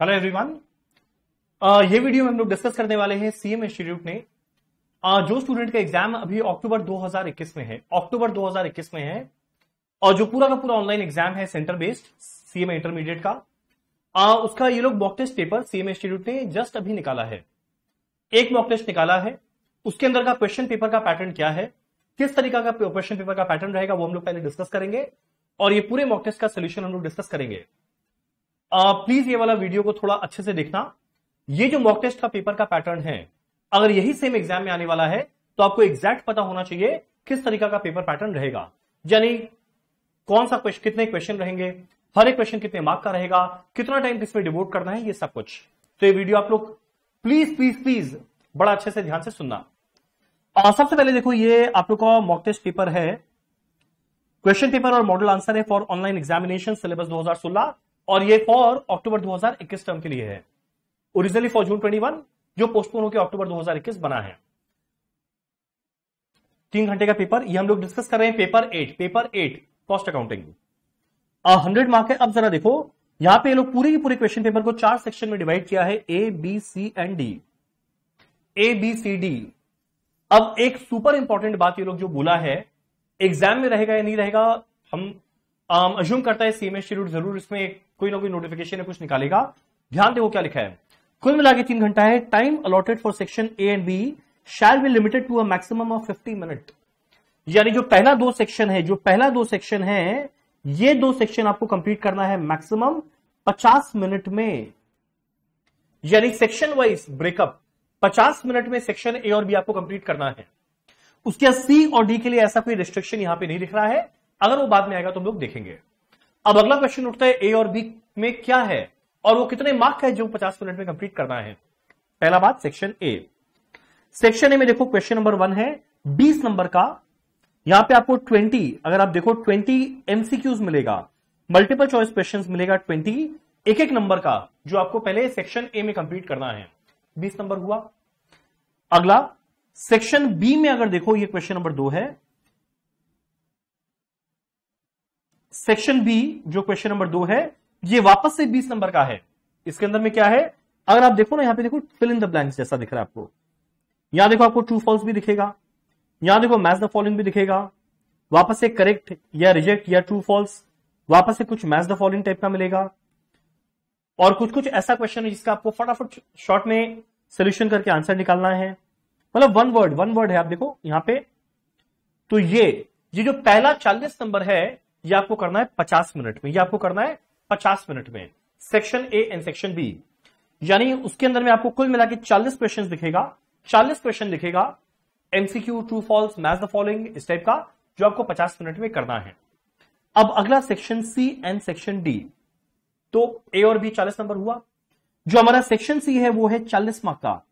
Hello everyone. ये video में हम लोग डिस्कस करने वाले हैं सीएम इंस्टीट्यूट ने जो स्टूडेंट का एग्जाम अभी अक्टूबर 2021 में है, और जो पूरा का पूरा ऑनलाइन एग्जाम है सेंटर बेस्ड सीएम इंटरमीडिएट का, उसका ये लोग mock test paper CM institute ने जस्ट अभी निकाला है। एक मॉक टेस्ट निकाला है, उसके अंदर का क्वेश्चन पेपर का पैटर्न क्या है, किस तरीका का क्वेश्चन पेपर का पैटर्न रहेगा, वो हम लोग पहले डिस्कस करेंगे और ये पूरे मॉक टेस्ट का सोल्यूशन हम लोग डिस्कस करेंगे। प्लीज ये वाला वीडियो को थोड़ा अच्छे से देखना। ये जो मॉक टेस्ट का पेपर का पैटर्न है, अगर यही सेम एग्जाम में आने वाला है तो आपको एग्जैक्ट पता होना चाहिए किस तरीका का पेपर पैटर्न रहेगा, यानी कौन सा क्वेश्चन, कितने क्वेश्चन रहेंगे, हर एक क्वेश्चन कितने मार्क का रहेगा, कितना टाइम किसमें डिवोट करना है, ये सब कुछ। तो ये वीडियो आप लोग प्लीज प्लीज प्लीज बड़ा अच्छे से ध्यान से सुनना। सबसे पहले देखो, ये आप लोग का मॉक टेस्ट पेपर है, क्वेश्चन पेपर और मॉडल आंसर है फॉर ऑनलाइन एग्जामिनेशन सिलेबस 2016, और ये फॉर अक्टूबर 2021 टर्म के लिए है। ओरिजिनली फॉर जून 21, जो पोस्टपोन होकर अक्टूबर 2021 बना है। 3 घंटे का पेपर, ये हम लोग डिस्कस कर रहे हैं। पेपर 8 कॉस्ट अकाउंटिंग 100 मार्क है। अब जरा देखो, यहां पे ये लोग पूरे के पूरे क्वेश्चन पेपर को 4 सेक्शन में डिवाइड किया है, A B C and D, A B C D. अब एक सुपर इंपॉर्टेंट बात ये लोग जो बोला है, एग्जाम में रहेगा या नहीं रहेगा, हम अज्यूम करता है सीएम इंस्टीट्यूट जरूर इसमें कोई ना कोई नोटिफिकेशन है कुछ निकालेगा। ध्यान देखो क्या लिखा है, कुल मिला के 3 घंटा है। Time allotted for section A and B shall be limited to a maximum of 50 minute. यानी जो पहला दो सेक्शन है, ये 2 सेक्शन आपको कंप्लीट करना है मैक्सिमम 50 मिनट में, यानी सेक्शन वाइज ब्रेकअप 50 मिनट में सेक्शन ए और बी आपको कंप्लीट करना है। उसके सी और डी के लिए ऐसा कोई रिस्ट्रिक्शन यहां पे नहीं दिख रहा है, अगर वो बाद में आएगा तो हम लोग देखेंगे। अब अगला क्वेश्चन उठता है, ए और बी में क्या है और वो कितने मार्क है जो 50 मिनट में कंप्लीट करना है। पहला बात, सेक्शन ए में देखो क्वेश्चन नंबर 1 है 20 नंबर का। यहां पे आपको 20, अगर आप देखो 20 एमसीक्यूज मिलेगा, मल्टीपल चॉइस क्वेश्चंस मिलेगा 20 एक नंबर का, जो आपको पहले सेक्शन ए में कंप्लीट करना है। 20 नंबर हुआ। अगला सेक्शन बी में अगर देखो, ये क्वेश्चन नंबर 2 है। सेक्शन बी जो क्वेश्चन नंबर 2 है, ये वापस से 20 नंबर का है। इसके अंदर में क्या है, अगर आप देखो ना, यहां पे देखो फिल इन द ब्लैंक्स जैसा दिख रहा है आपको। यहां देखो आपको ट्रू फॉल्स भी दिखेगा, यहां देखो मैच द फॉलोइंग भी दिखेगा, वापस से करेक्ट या रिजेक्ट या ट्रू फॉल्स, वापस से कुछ मैच द फॉलोइंग टाइप का मिलेगा, और कुछ ऐसा क्वेश्चन है जिसका आपको फटाफट शॉर्ट में सोल्यूशन करके आंसर निकालना है। मतलब वन वर्ड है। आप देखो यहां पे, तो ये जो पहला 40 नंबर है, ये आपको करना है 50 मिनट में, section A and section B. यानी उसके अंदर में आपको कुल मिला के 40 क्वेश्चन दिखेगा, MCQ, true false, match the following, इस टाइप का, जो आपको 50 मिनट में करना है। अब अगला section C and section D, तो ए और बी 40 नंबर हुआ। जो हमारा सेक्शन सी है वो है 40 मार्क का।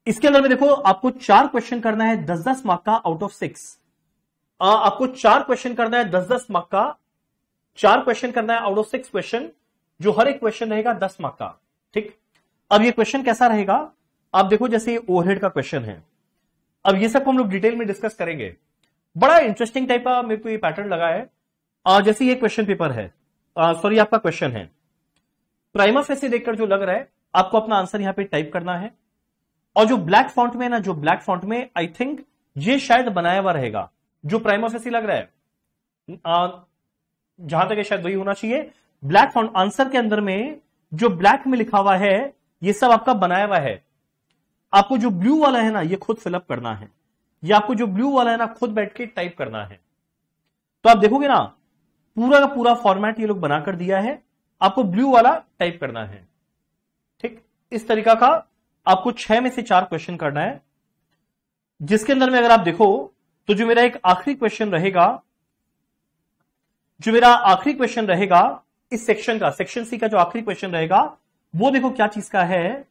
इसके अंदर में देखो आपको 4 क्वेश्चन करना है 10-10 मार्क का आउट ऑफ 6। आपको 4 क्वेश्चन करना है 10-10 मार्क का, 4 क्वेश्चन करना है आउट ऑफ 6 क्वेश्चन, जो हर एक क्वेश्चन रहेगा 10 मार्क का। ठीक, अब ये क्वेश्चन कैसा रहेगा, आप देखो जैसे ये ओवरहेड का क्वेश्चन है। अब ये सब हम लोग डिटेल में डिस्कस करेंगे। बड़ा इंटरेस्टिंग टाइप का मेरे को ये पैटर्न लगा है। जैसे ये क्वेश्चन पेपर है, सॉरी आपका क्वेश्चन है, प्राइमा फेसी देखकर जो लग रहा है, आपको अपना आंसर यहां पे टाइप करना है। और जो ब्लैक फॉन्ट में ना, आई थिंक ये शायद बनाया हुआ रहेगा, जो प्राइमा फेसी लग रहा है, जहां तक शायद वही होना चाहिए। ब्लैक फॉन्ट आंसर के अंदर में जो ब्लैक में लिखा हुआ है, ये सब आपका बनाया हुआ है। आपको जो ब्लू वाला है ना, ये खुद फिलअप करना है, या आपको जो ब्लू वाला है ना, खुद बैठ के टाइप करना है। तो आप देखोगे ना, पूरा का पूरा फॉर्मेट ये लोग बनाकर दिया है, आपको ब्लू वाला टाइप करना है। ठीक, इस तरीका का आपको 6 में से 4 क्वेश्चन करना है, जिसके अंदर में अगर आप देखो तो जो मेरा एक आखिरी क्वेश्चन रहेगा, इस सेक्शन का, सेक्शन सी का जो आखिरी क्वेश्चन रहेगा, वो देखो क्या चीज का है,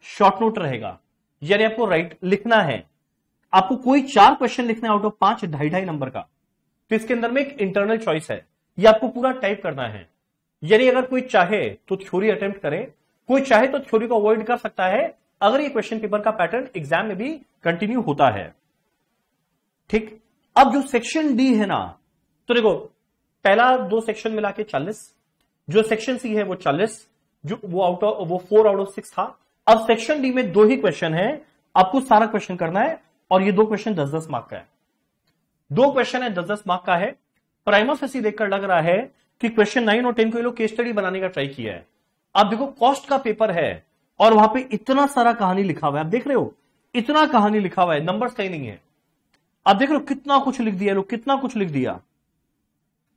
शॉर्ट नोट रहेगा। यानी आपको राइट लिखना है, आपको कोई 4 क्वेश्चन लिखना है आउट ऑफ 5, 2.5 नंबर का। तो इसके अंदर में एक इंटरनल चॉइस है, ये आपको पूरा टाइप करना है। यानी अगर कोई चाहे तो थ्योरी अटेम्प्ट करे, कोई चाहे तो थ्योरी को अवॉइड कर सकता है, अगर ये क्वेश्चन पेपर का पैटर्न एग्जाम में भी कंटिन्यू होता है। ठीक, अब जो सेक्शन डी है ना, तो देखो पहला 2 सेक्शन मिला के 40, जो सेक्शन सी है वो 40, जो वो 4 आउट ऑफ 6 था। अब सेक्शन डी में 2 ही क्वेश्चन है, आपको सारा क्वेश्चन करना है और ये 2 क्वेश्चन 10-10 मार्क का है। 2 क्वेश्चन है 10-10 मार्क का है। प्राइमा फेसी देखकर लग रहा है कि क्वेश्चन 9 और 10 को ये लोग केस स्टडी बनाने का ट्राई किया है। आप देखो कॉस्ट का पेपर है और वहां पे इतना सारा कहानी लिखा हुआ है, आप देख रहे हो इतना कहानी लिखा हुआ है, नंबर्स कहीं नहीं है। आप देख रहे हो कितना कुछ लिख दिया लोग, कितना कुछ लिख दिया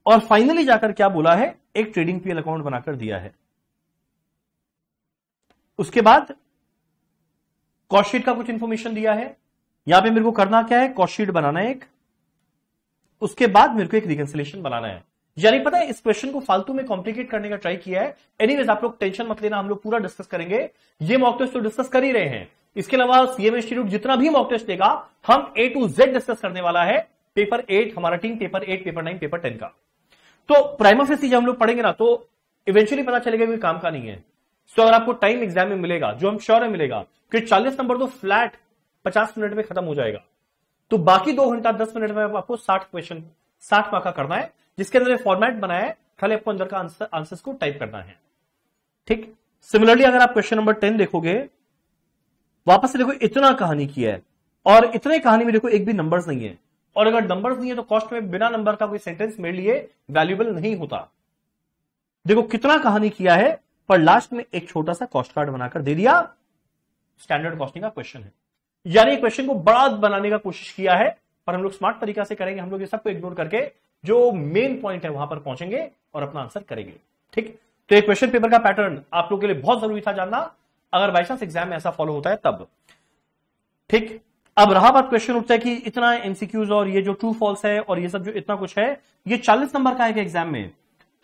और फाइनली जाकर क्या बोला है, एक ट्रेडिंग पीएल अकाउंट बनाकर दिया है। उसके बाद कॉस्ट शीट का कुछ इंफॉर्मेशन दिया है। यहां पे मेरे को करना क्या है, कॉस्ट शीट बनाना है एक, उसके बाद मेरे को एक रिकंसिलेशन बनाना है। यानी पता है इस क्वेश्चन को फालतू में कॉम्प्लिकेट करने का ट्राई किया है। एनीवेज आप लोग टेंशन मत लेना, हम लोग पूरा डिस्कस करेंगे। ये मॉक टेस्ट तो डिस्कस कर ही रहे हैं, इसके अलावा सीएम इंस्टीट्यूट जितना भी मॉक टेस्ट देगा हम A to Z डिस्कस करने वाला है। पेपर 8 हमारा टीम, पेपर 8, पेपर 9, पेपर 10 का। तो प्राइमा फेसी जब हम लोग पढ़ेंगे ना तो इवेंचुअली पता चलेगा कि काम का नहीं है। तो अगर आपको टाइम एग्जाम में मिलेगा, जो हम श्योर है मिलेगा, कि 40 नंबर तो फ्लैट 50 मिनट में खत्म हो जाएगा, तो बाकी 2 घंटा 10 मिनट में आपको 60 क्वेश्चन 60 मार्क का करना है, जिसके अंदर फॉर्मेट बनाया है, खाली आपको अंदर का आंसर्स को टाइप करना है। ठीक। सिमिलरली अगर आप क्वेश्चन नंबर 10 देखोगे, वापस से देखो इतना कहानी किया है और इतने कहानी में देखो एक भी नंबर्स नहीं है, और अगर नंबर्स नहीं है तो कॉस्ट में बिना नंबर का कोई सेंटेंस मेरे लिए वैल्यूएबल नहीं होता। देखो कितना कहानी किया है, पर लास्ट में एक छोटा सा कॉस्ट कार्ड बनाकर दे दिया। स्टैंडर्ड कॉस्टिंग का क्वेश्चन है, यानी क्वेश्चन को बड़ा बनाने का कोशिश किया है, पर हम लोग स्मार्ट तरीका से करेंगे। हम लोग ये सबको इग्नोर करके जो मेन पॉइंट है वहां पर पहुंचेंगे और अपना आंसर करेंगे। ठीक। तो एक क्वेश्चन पेपर का पैटर्न आप लोग के लिए बहुत जरूरी था जानना, अगर बाई चांस एग्जाम में ऐसा फॉलो होता है तब। ठीक। अब रहा बात, क्वेश्चन उठता है कि इतना एमसीक्यूज और ये जो ट्रू फॉल्स है और ये सब जो इतना कुछ है, ये 40 नंबर का है एग्जाम में,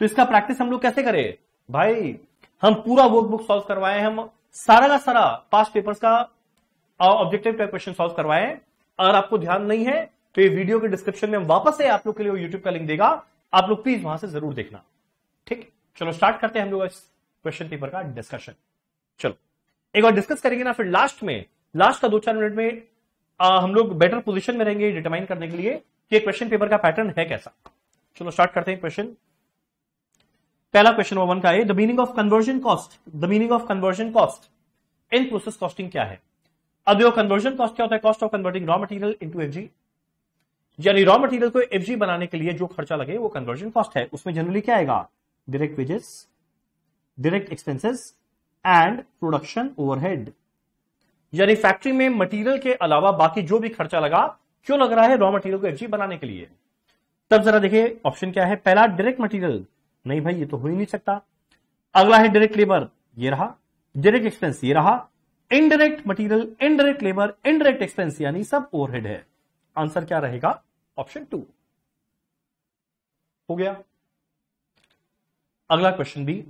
तो इसका प्रैक्टिस हम लोग कैसे करें भाई। हम पूरा वर्कबुक सॉल्व करवाए, हम सारा का सारा पास्ट पेपर्स का ऑब्जेक्टिव टाइप क्वेश्चन सॉल्व करवाए। अगर आपको ध्यान नहीं है तो ये वीडियो के डिस्क्रिप्शन में वापस से आप लोग के लिए यूट्यूब का लिंक देगा, आप लोग प्लीज वहां से जरूर देखना। ठीक। चलो स्टार्ट करते हैं हम लोग इस क्वेश्चन पेपर का डिस्कशन। चलो एक बार डिस्कस करेंगे ना, फिर लास्ट का 2-4 मिनट में हम लोग बेटर पोजीशन में रहेंगे डिटरमाइन करने के लिए कि क्वेश्चन पेपर का पैटर्न है कैसा। चलो स्टार्ट करते हैं क्वेश्चन। पहला क्वेश्चन नंबर 1 का है, the meaning of conversion cost. The meaning of conversion cost in process costing क्या है। अब देखो कन्वर्जन कॉस्ट क्या होता है, cost of converting raw material into FG, यानी रॉ मटेरियल को एफजी बनाने के लिए जो खर्चा लगे वो कन्वर्जन कॉस्ट है। उसमें जनरली क्या आएगा, direct wages, direct expenses and production overhead, यानी फैक्ट्री में मटेरियल के अलावा बाकी जो भी खर्चा लगा, क्यों लग रहा है, रॉ मटेरियल को एफजी बनाने के लिए। तब जरा देखिए ऑप्शन क्या है, पहला डायरेक्ट मटेरियल, नहीं भाई ये तो हो ही नहीं सकता। अगला है डायरेक्ट लेबर, ये रहा, डायरेक्ट एक्सपेंस ये रहा, indirect material, indirect labour, indirect expense, यानी सब ओवरहेड है। आंसर क्या रहेगा, ऑप्शन 2 हो गया। अगला question B,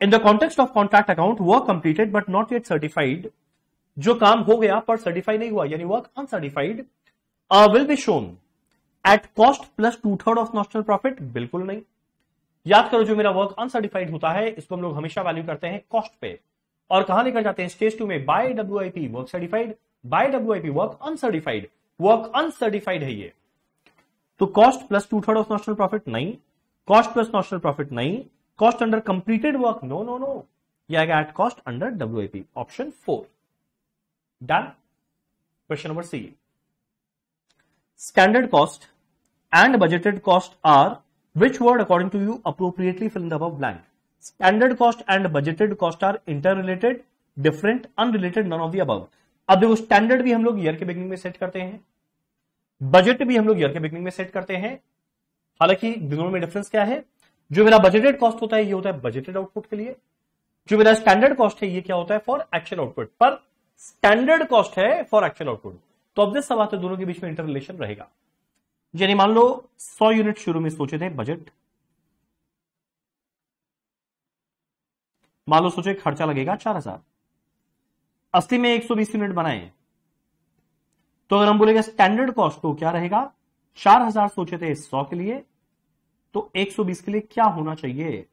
in the context of contract account work completed but not yet certified, जो काम हो गया पर सर्टिफाई नहीं हुआ, यानी work uncertified, will be shown at cost plus 2/3 of nominal profit. बिल्कुल नहीं। याद करो जो मेरा वर्क अनसर्टिफाइड होता है इसको हम लोग हमेशा वैल्यू करते हैं कॉस्ट पे, और कहां लेकर जाते हैं, स्टेज 2 में by WIP work certified, by WIP work uncertified, work uncertified है ये। तो cost plus 2/3 of nominal profit नहीं, कॉस्ट प्लस नॉमिनल प्रॉफिट नहीं, cost under completed work no no no, ये आएगा at cost under WIP, option 4 done. Question number C, standard cost and budgeted cost are which word according to you appropriately fill in the above blank. Standard cost and budgeted cost are interrelated, different, unrelated, none of the above. अब देखो standard भी हम लोग year के beginning में set करते हैं, budget भी हम लोग ईयर के बिगिनिंग में सेट करते हैं। हालांकि दोनों में डिफरेंस क्या है, जो मेरा बजटेड कॉस्ट होता है ये होता है बजटेड आउटपुट के लिए, जो मेरा स्टैंडर्ड कॉस्ट है ये क्या होता है, फॉर एक्चुअल आउटपुट, पर स्टैंडर्ड कॉस्ट है फॉर एक्चुअल आउटपुट। तो ऑब्वियस सा बात है दोनों के बीच में इंटर रिलेशन रहेगा। यानी मान लो 100 यूनिट शुरू में सोचे थे बजट, मान लो सोचे खर्चा लगेगा 4000, असली में 120 यूनिट बनाए, तो अगर हम बोलेगा स्टैंडर्ड कॉस्ट तो क्या रहेगा, 4000 सोचे थे 100 के लिए, तो 120 के लिए क्या होना चाहिए,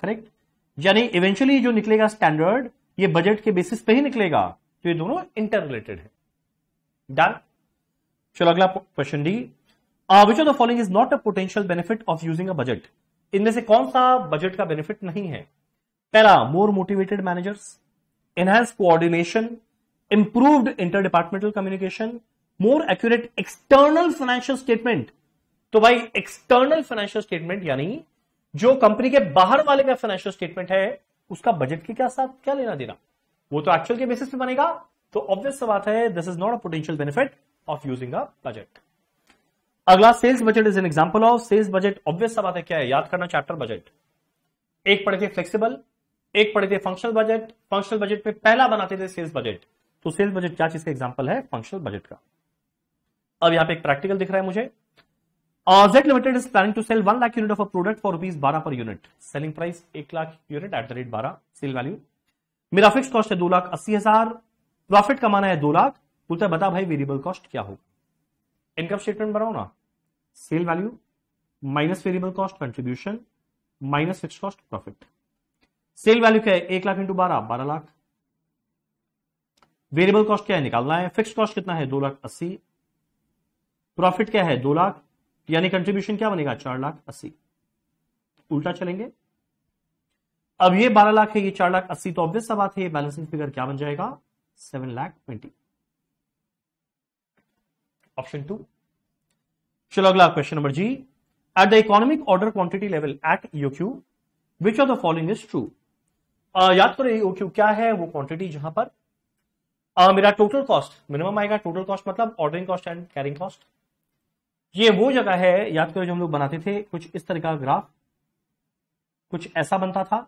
करेक्ट। यानी इवेंचुअली जो निकलेगा स्टैंडर्ड ये बजट के बेसिस पे ही निकलेगा, तो ये दोनों इंटर रिलेटेड है। डन। चलो अगला question D, which of the following is not a potential benefit of using a budget? इनमें से कौन सा बजट का बेनिफिट नहीं है? पहला, more motivated managers, enhanced coordination, improved interdepartmental communication, more accurate external financial statement। तो भाई एक्सटर्नल फाइनेंशियल स्टेटमेंट यानी जो कंपनी के बाहर वाले का फाइनेंशियल स्टेटमेंट है उसका बजट के क्या साथ क्या लेना देना, वो तो एक्चुअल के बेसिस पे बनेगा। तो ऑब्वियस सा बात है, this is not a potential benefit of using a budget. अगला, sales budget is an example of. Sales budget obvious सा बात है क्या है, याद करना चैप्टर बजट। एक पढ़े थे फ्लेक्सिबल, एक पढ़े थे फंक्शनल बजट। फंक्शनल बजट पे पहला बनाते थे सेल्स बजट। तो सेल्स बजट क्या चीज का एग्जांपल है? फंक्शनल बजट का। अब यहां पे एक प्रैक्टिकल दिख रहा है मुझे। Z Limited is planning to sell 1 lakh unit of a product for rupees 12 per unit. Selling price 1 lakh unit at the rate 12। Sale value, मेरा फिक्स कॉस्ट है 2,80,000, प्रॉफिट कमाना है 2 लाख। बोलता है बता भाई वेरिएबल कॉस्ट क्या होगा? इनकम स्टेटमेंट बनाओ ना। Sale value minus variable cost contribution minus fix cost profit. Sale value क्या है? 1 lakh into 12, 12 lakh. Variable cost क्या है? निकालना है। फिक्स कॉस्ट कितना है? 2,80,000। प्रॉफिट क्या है? 2 लाख, यानी कंट्रीब्यूशन क्या बनेगा? 4,80,000। उल्टा चलेंगे, अब ये 12 लाख है, ये 4,80,000, तो ऑब्वियस सा बात है ये बैलेंसिंग फिगर क्या बन जाएगा? 7,20,000। ऑप्शन 2। चलो अगला question number G. At the economic order quantity level at EOQ which of the following is true? याद करो ईओक्यू क्या है? वो क्वांटिटी जहां पर मेरा टोटल कॉस्ट मिनिमम आएगा। टोटल कॉस्ट मतलब ordering cost and carrying cost. ये वो जगह है, याद करो, जो हम लोग बनाते थे कुछ इस तरह का ग्राफ, कुछ ऐसा बनता था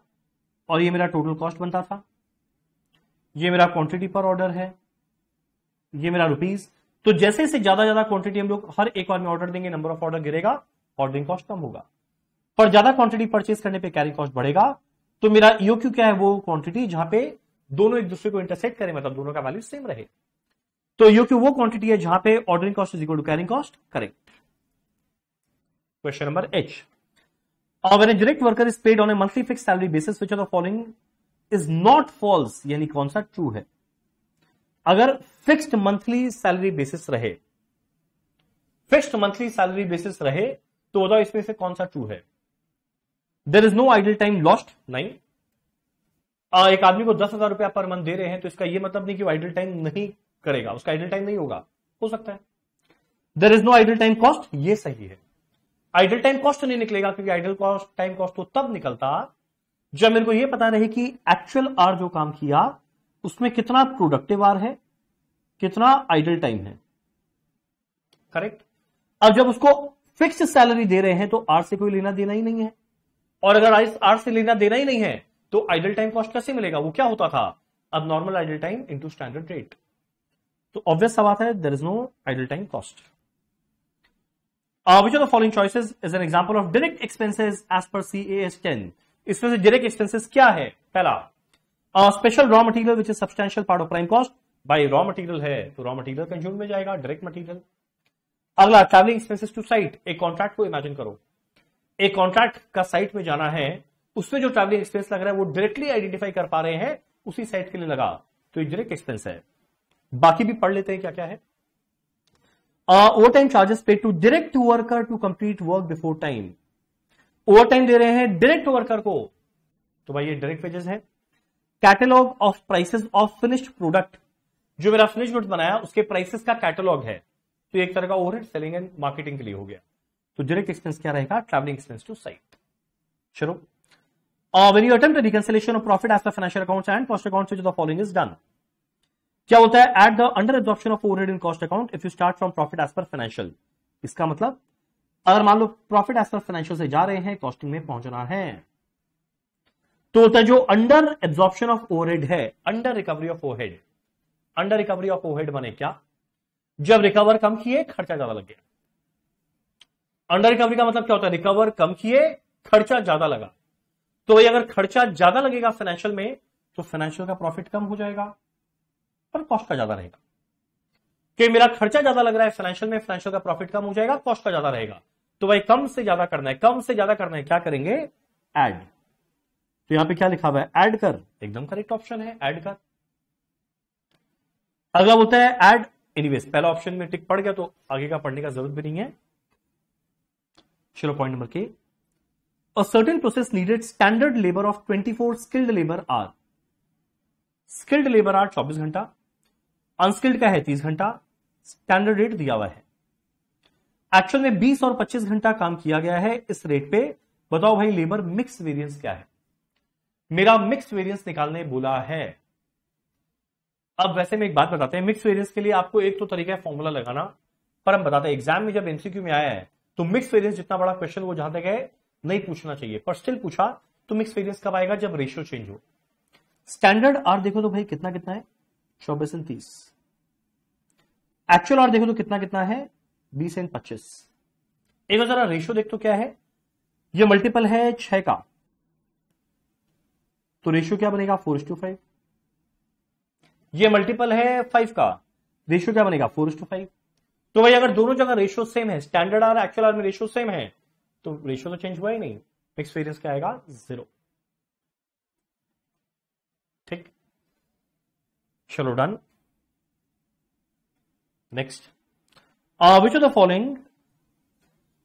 और ये मेरा टोटल कॉस्ट बनता था। ये मेरा क्वांटिटी पर ऑर्डर है, ये मेरा रुपीस। तो जैसे से ज्यादा क्वांटिटी हम लोग हर एक बार में ऑर्डर देंगे, नंबर ऑफ ऑर्डर गिरेगा, ऑर्डरिंग कॉस्ट कम होगा। पर ज्यादा क्वांटिटी परचेज करने पे कैरिंग कॉस्ट बढ़ेगा। तो मेरा ईओक्यू क्या है? वो क्वांटिटी जहां पे दोनों एक दूसरे को इंटरसेक्ट करें, मतलब दोनों का वैल्यू सेम रहे। तो ईओक्यू वो क्वांटिटी है जहां पे ordering cost is equal to carrying cost. Correct. Question number H। When a direct worker is paid on a monthly fixed salary basis, which of the following is not false? यानी कौन सा true है? अगर fixed monthly salary basis रहे, fixed monthly salary basis रहे, तो बताओ इसमें से कौन सा ट्रू है? There is no idle time lost. नहीं, एक आदमी को 10,000 रुपया पर मंथ दे रहे हैं, तो इसका यह मतलब नहीं कि वो आइडल टाइम नहीं करेगा, उसका आइडल टाइम नहीं होगा, हो सकता है। There is no idle time cost, ये सही है। आइडल टाइम कॉस्ट नहीं निकलेगा, क्योंकि आइडल कॉस्ट टाइम कॉस्ट तो तब निकलता जब मेरे को यह पता रहे कि एक्चुअल आर जो काम किया उसमें कितना प्रोडक्टिव आर है, कितना आइडल टाइम है। करेक्ट। अब जब उसको फिक्स्ड सैलरी दे रहे हैं तो आर से कोई लेना देना ही नहीं है, और अगर आर से लेना देना ही नहीं है तो आइडल टाइम कॉस्ट कैसे मिलेगा? वो क्या होता था? अब normal idle time into standard rate. तो ऑब्वियस सा बात है, there is no idle time cost. Which of the following choices is an example of direct expenses as per CAS 10? इसमें से direct expenses क्या है? पहला, special raw material which is substantial part of prime cost। भाई raw material है तो raw material consume में जाएगा, direct material। अगला, traveling expenses to site। एक कॉन्ट्रैक्ट को इमेजिन करो, एक कॉन्ट्रैक्ट का साइट में जाना है, उसमें जो ट्रैवलिंग एक्सपेंस लग रहा है वो डायरेक्टली आइडेंटिफाई कर पा रहे हैं, उसी साइट के लिए लगा, तो ये डायरेक्ट एक्सपेंस है। बाकी भी पढ़ लेते हैं क्या क्या है। Overtime charges paid to direct worker to complete work before time. Overtime दे रहे हैं डायरेक्ट वर्कर को, तो भाई ये डायरेक्ट वेजेस है। Catalogue of prices of finished product, जो मेरा फिनिश्ड गुड्स बनाया उसके प्राइसेस का कैटलॉग है, तो एक तरह का ओवरहेड सेलिंग एंड मार्केटिंग के लिए हो गया। तो डायरेक्ट एक्सपेंस क्या रहेगा? Travelling expense to site. चलो, when you attempt a reconciliation of profit as per financial accounts and cost accounts, which of the following is done? क्या होता है? At the under absorption of overhead in cost account if you start from profit as per financial. इसका मतलब अगर मान लो profit as per financial से जा रहे हैं, कॉस्टिंग में पहुंचना है, तो होता है जो अंडर एब्जॉर्प्शन ऑफ ओवरहेड है, under recovery of overhead. Under recovery of overhead बने क्या? जब रिकवर कम किए, खर्चा ज्यादा लग गया। अंडर रिकवरी का मतलब क्या होता है? रिकवर कम किए, खर्चा ज्यादा लगा। तो भाई अगर खर्चा ज्यादा लगेगा फाइनेंशियल में, तो फाइनेंशियल का प्रॉफिट कम हो जाएगा पर कॉस्ट का ज्यादा रहेगा। कि मेरा खर्चा ज्यादा लग रहा है फाइनेंशियल में, फाइनेंशियल का प्रॉफिट कम हो जाएगा, कॉस्ट का ज्यादा रहेगा। तो भाई कम से ज्यादा करना है, कम से ज्यादा करना है, क्या करेंगे? ऐड। तो यहां पे क्या लिखा हुआ है? ऐड कर। एकदम करेक्ट ऑप्शन है, ऐड कर। अगला बोलता है ऐड एनीवेज। पहला ऑप्शन में टिक पड़ गया तो आगे का पढ़ने का जरूरत भी नहीं है। चलो point number K, a certain process needed standard labour of 24 skilled labour hours. Skilled labour are 24 घंटा, अनस्किल्ड का है 30 घंटा, स्टैंडर्ड रेट दिया हुआ है। एक्चुअल में 20 और 25 घंटा काम किया गया है इस रेट पे। बताओ भाई लेबर मिक्स वेरिएंस क्या है? मेरा मिक्स वेरिएंस निकालने बोला है। अब वैसे में एक बात बताते हैं, मिक्स वेरिएंस के लिए आपको एक तो तरीका है फॉर्मूला लगाना, पर हम बताते हैं एग्जाम में जब एमसीक्यू में आया है तो मिक्स वेरिएंस जितना बड़ा क्वेश्चन वो जहां तक है नहीं पूछना चाहिए, पर स्टिल पूछा तो मिक्स वेरिएंस कब आएगा? जब रेशियो चेंज हो। स्टैंडर्ड आर देखो तो भाई कितना कितना है? 24 और 30। एक्चुअल आर देखो तो कितना कितना है? 20 और 25। एक बार जरा रेशियो देख तो क्या है? ये मल्टीपल है 6 का, तो रेशियो क्या बनेगा? 4:5। ये मल्टीपल है 5 का, रेशियो क्या बनेगा? 4:5। तो भाई अगर दोनों जगह रेशियो सेम है, स्टैंडर्ड आर एक्चुअल आर में रेशियो सेम है, तो रेशियो तो चेंज हुआ ही नहीं। मिक्स वेरिएंस क्या आएगा? 0। ठीक, चलो done. Next, which of the following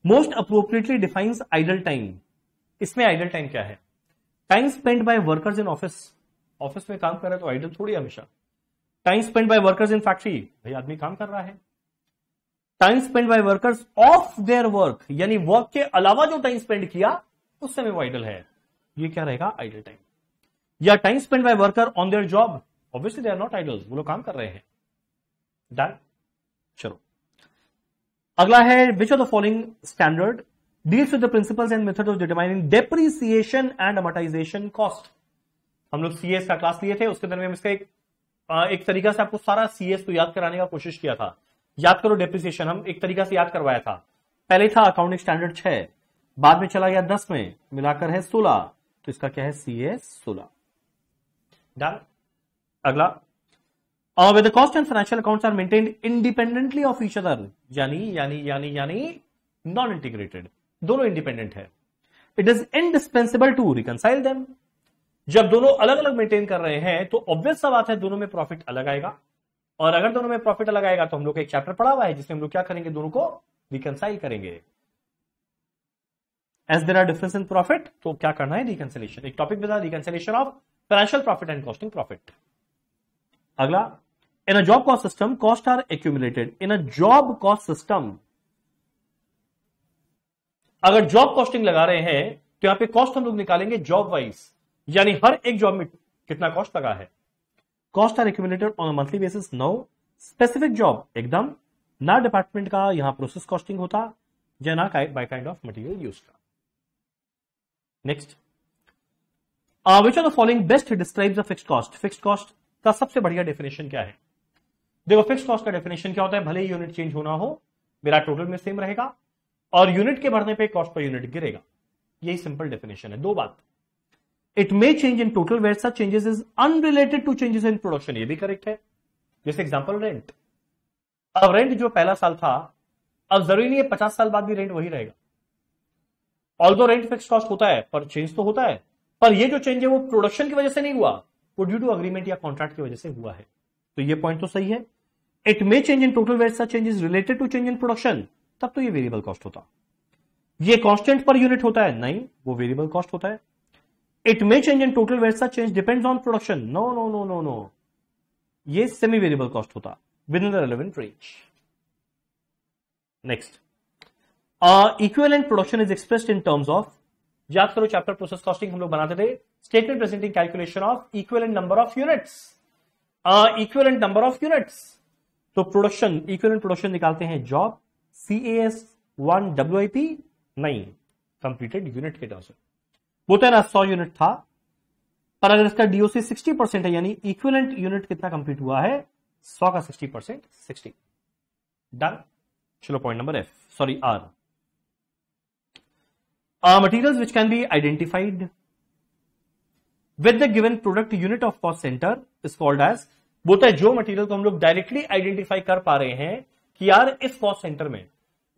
most appropriately defines idle time. इसमें आइडल टाइम क्या है? Time spend bye workers in office. Office में काम कर रहा है तो आइडल थोड़ी हमेशा। Time spend bye workers in factory, भाई आदमी काम कर रहा है। Time spend bye workers of their work, यानी वर्क के अलावा जो टाइम स्पेंड किया उस समय वो आइडल है। ये क्या रहेगा? Idle time. या time spend by worker on their job, obviously they are not idles, वो लोग काम कर रहे हैं। डन। चलो अगला है, विच of the following standard deals with the principles and method of determining depreciation and amortisation cost. हम लोग सीएस का क्लास लिए थे, उसके अंदर में इसका एक तरीका से आपको सारा सीएस को याद कराने का कोशिश किया था। याद करो, डेप्रिसिएशन हम एक तरीका से याद करवाया था। पहले था अकाउंटिंग स्टैंडर्ड 6, बाद में चला गया 10 में, मिलाकर है 16, तो इसका क्या है? सीएस 16। डन। अगला, where the cost and financial accounts are maintained independently of each other, यानी नॉन इंटीग्रेटेड, दोनों इंडिपेंडेंट है। It is indispensable to reconcile them. जब दोनों अलग अलग मेंटेन कर रहे हैं तो ऑब्वियस सा बात है दोनों में प्रॉफिट अलग आएगा, और अगर दोनों में प्रॉफिट अलग आएगा तो हम लोग का एक चैप्टर पढ़ा हुआ है जिसमें हम लोग क्या करेंगे? दोनों को रिकंसाइल करेंगे। As there are difference in profit, तो क्या करना है? रिकंसिलेशन। एक टॉपिक बता, reconciliation of financial profit and costing profit. अगला, in a job cost system cost are accumulated. In a job cost system, अगर जॉब कॉस्टिंग लगा रहे हैं तो यहां पे कॉस्ट हम लोग निकालेंगे जॉब वाइज, यानी हर एक जॉब में कितना कॉस्ट लगा है। Cost are accumulated on a monthly basis. No specific job, एकदम ना डिपार्टमेंट का यहां प्रोसेस कॉस्टिंग होता, या ना by kind of material use का। Next, which of the following best describes the fixed cost. Fixed cost का सबसे बढ़िया डेफिनेशन क्या है? देखो, फिक्स्ड कॉस्ट का डेफिनेशन क्या होता है? भले ही यूनिट चेंज होना हो, मेरा टोटल में सेम रहेगा और यूनिट के बढ़ने पे कॉस्ट पर यूनिट गिरेगा। यही सिंपल डेफिनेशन है। दो बात, it may change in total where such changes is unrelated to changes in production, ये भी करेक्ट है। जैसे एग्जांपल रेंट, अब रेंट जो पहला साल था, अब जरूरी नहीं है 50 साल बाद भी रेंट वही रहेगा। ऑल्दो रेंट फिक्स्ड कॉस्ट होता है पर चेंज तो होता है, पर ये जो चेंज है वो प्रोडक्शन की वजह से नहीं हुआ, वो ड्यू टू अग्रीमेंट या कॉन्ट्रैक्ट की वजह से हुआ है। तो ये पॉइंट तो सही है। It may change in total where such change is related to change in production, तब तो ये वेरिएबल कॉस्ट होता। ये कांस्टेंट पर यूनिट होता है, नहीं, वो वेरिएबल कॉस्ट होता है। It may change in total where such change depends on production, no no no no no, ये सेमी वेरिएबल कॉस्ट होता within the relevant range. Next, equivalent production is expressed in terms of, याद करो chapter process costing हम लोग बनाते थे, statement presenting calculation of equivalent number of units. Equivalent number of units, तो production, equivalent production निकालते हैं job, CAS 1 WIP, नहीं, कंप्लीटेड यूनिट के टर्म्स में। वो तो ना 100 यूनिट था, पर अगर इसका DOC 60% है, यानी इक्विवेलेंट यूनिट कितना कंप्लीट हुआ है? 100 का 60%, 60। डन। चलो point number R. Materials which can be identified with the given product unit of cost center is called as, बोलता है जो मटेरियल को हम लोग डायरेक्टली आइडेंटिफाई कर पा रहे हैं कि यार इस कॉस्ट सेंटर में,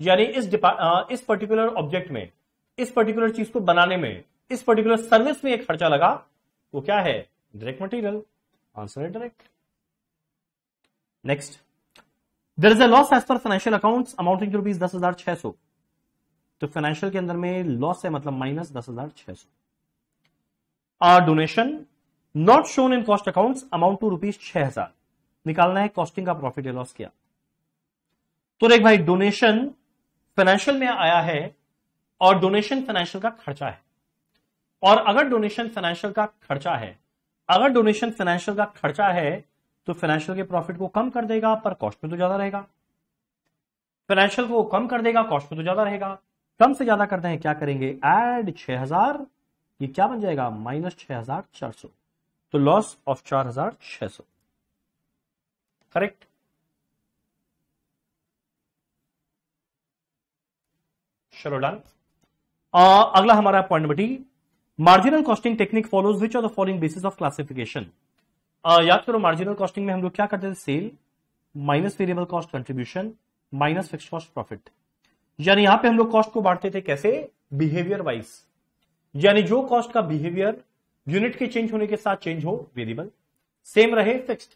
यानी इस पर्टिकुलर ऑब्जेक्ट में, इस पर्टिकुलर चीज को बनाने में, इस पर्टिकुलर सर्विस में एक खर्चा लगा, वो क्या है? Direct material. आंसर है direct. Next, there is a loss as per financial accounts amounting to ₹10,600। तो फाइनेंशियल के अंदर में लॉस है, मतलब -10,600। Donation not shown in cost accounts amount to ₹6,000। निकालना है कॉस्टिंग का प्रॉफिट या लॉस क्या। तो देख भाई, डोनेशन फाइनेंशियल में आया है और डोनेशन फाइनेंशियल का खर्चा है, और अगर डोनेशन फाइनेंशियल का खर्चा है, तो फाइनेंशियल के प्रॉफिट को कम कर देगा, पर कॉस्ट में तो ज्यादा रहेगा। फाइनेंशियल को कम कर देगा, कॉस्ट में तो ज्यादा रहेगा। कम से ज्यादा करते हैं, क्या करेंगे, ऐड 6,000, ये क्या बन जाएगा, -6,400। तो लॉस ऑफ 4,600। करेक्ट। चलो डन। अगला हमारा point number D, marginal costing technique follows which are the following basis of classification. याद करो, मार्जिनल कॉस्टिंग में हम लोग क्या करते थे, sale minus variable cost contribution minus fixed cost profit. यानी यहां पे हम लोग कॉस्ट को बांटते थे कैसे, बिहेवियर वाइज। यानी जो कॉस्ट का बिहेवियर यूनिट के चेंज होने के साथ चेंज हो, वेरिएबल सेम रहे, फिक्स्ड।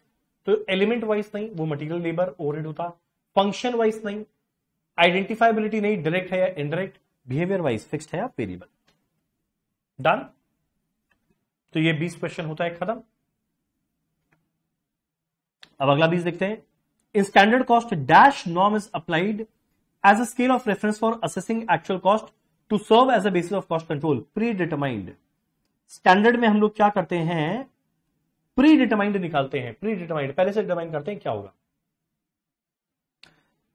तो एलिमेंट वाइज नहीं, वो मटेरियल लेबर ओवरहेड होता। फंक्शन वाइज नहीं, आइडेंटिफाइबिलिटी नहीं, डायरेक्ट है या इनडायरेक्ट, बिहेवियर वाइज फिक्स्ड है या वेरिएबल। डन। तो ये 20 क्वेश्चन होता है खत्म। अब अगला 20 देखते हैं। In standard cost dash norm is applied as a scale of reference for assessing actual cost to serve as a basis of cost control, pre determined. Standard में हम लोग क्या करते हैं, प्री डिटरमाइंड निकालते हैं। प्री डिटरमाइंड पहले से डिटरमाइन करते हैं, क्या होगा।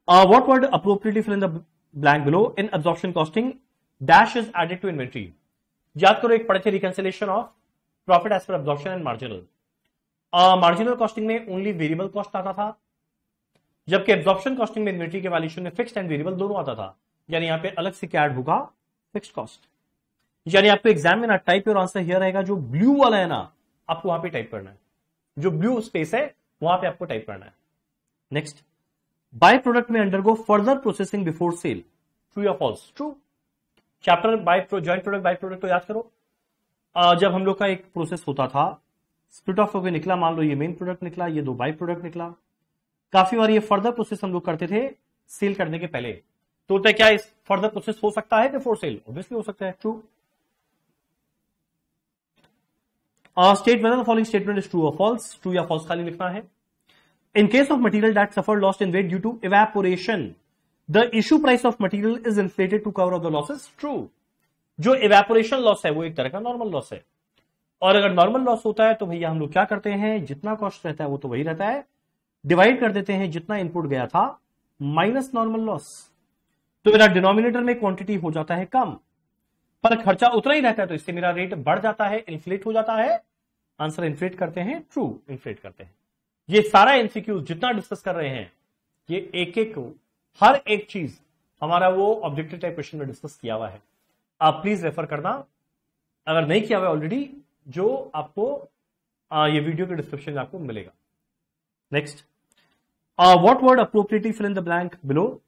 What word appropriately fill in the blank below. In absorption costing dash is added to inventory. याद करो, एक पढ़े थे reconciliation of profit as per absorption and marginal. Marginal costing में ओनली वेरिएबल कॉस्ट आता था, जबकि एब्जॉर्प्शन कॉस्टिंग में इन्वेंट्री के वैल्यूएशन में फिक्स्ड एंड वेरिएबल दोनों आता था। यानी यहां पे अलग से क्या ऐड होगा, फिक्स्ड कॉस्ट। यानी आपको एग्जाम में ना टाइप योर आंसर हियर रहेगा, जो ब्लू वाला है ना, आपको वहां पे टाइप करना है, जो ब्लू स्पेस है वहां पे आपको टाइप करना है। नेक्स्ट, बाय प्रोडक्ट में undergo further processing before sale, true या false. True. Chapter by joint product by product तो याद करो, जब हम लोग का एक प्रोसेस होता था, स्प्लिट ऑफ होकर निकला, मान लो ये मेन प्रोडक्ट निकला, ये दो बाय प्रोडक्ट निकला। काफी बार ये फर्दर प्रोसेस हम लोग करते थे सेल करने के पहले। तो क्या इस फर्दर प्रोसेस हो सकता है बिफोर सेल, ऑब्वियसली हो सकता है। True. State whether the following statement is true और फॉल्स। ट्रू या फॉल्स खाली लिखना है। In case of material that suffer loss in weight due to evaporation, the issue price of material is inflated to cover of the losses. True. जो evaporation loss है वो एक तरह का नॉर्मल लॉस है, और अगर नॉर्मल लॉस होता है तो भैया हम लोग क्या करते हैं, जितना कॉस्ट रहता है वो तो वही रहता है, डिवाइड कर देते हैं जितना इनपुट गया था माइनस नॉर्मल लॉस। तो मेरा डिनोमिनेटर में क्वांटिटी हो जाता है कम, पर खर्चा उतना ही रहता है, तो इससे मेरा रेट बढ़ जाता है, इन्फ्लेट हो जाता है। आंसर इन्फ्लेट करते हैं, ट्रू इन्फ्लेट करते हैं। ये सारा एमसीक्यू जितना डिस्कस कर रहे हैं, ये एक एक हर एक चीज हमारा वो ऑब्जेक्टिव टाइप क्वेश्चन में डिस्कस किया हुआ है। आप प्लीज रेफर करना, अगर नहीं किया हुआ ऑलरेडी, जो आपको ये वीडियो के डिस्क्रिप्शन में आपको मिलेगा। Next, what word appropriately fill in the blank below.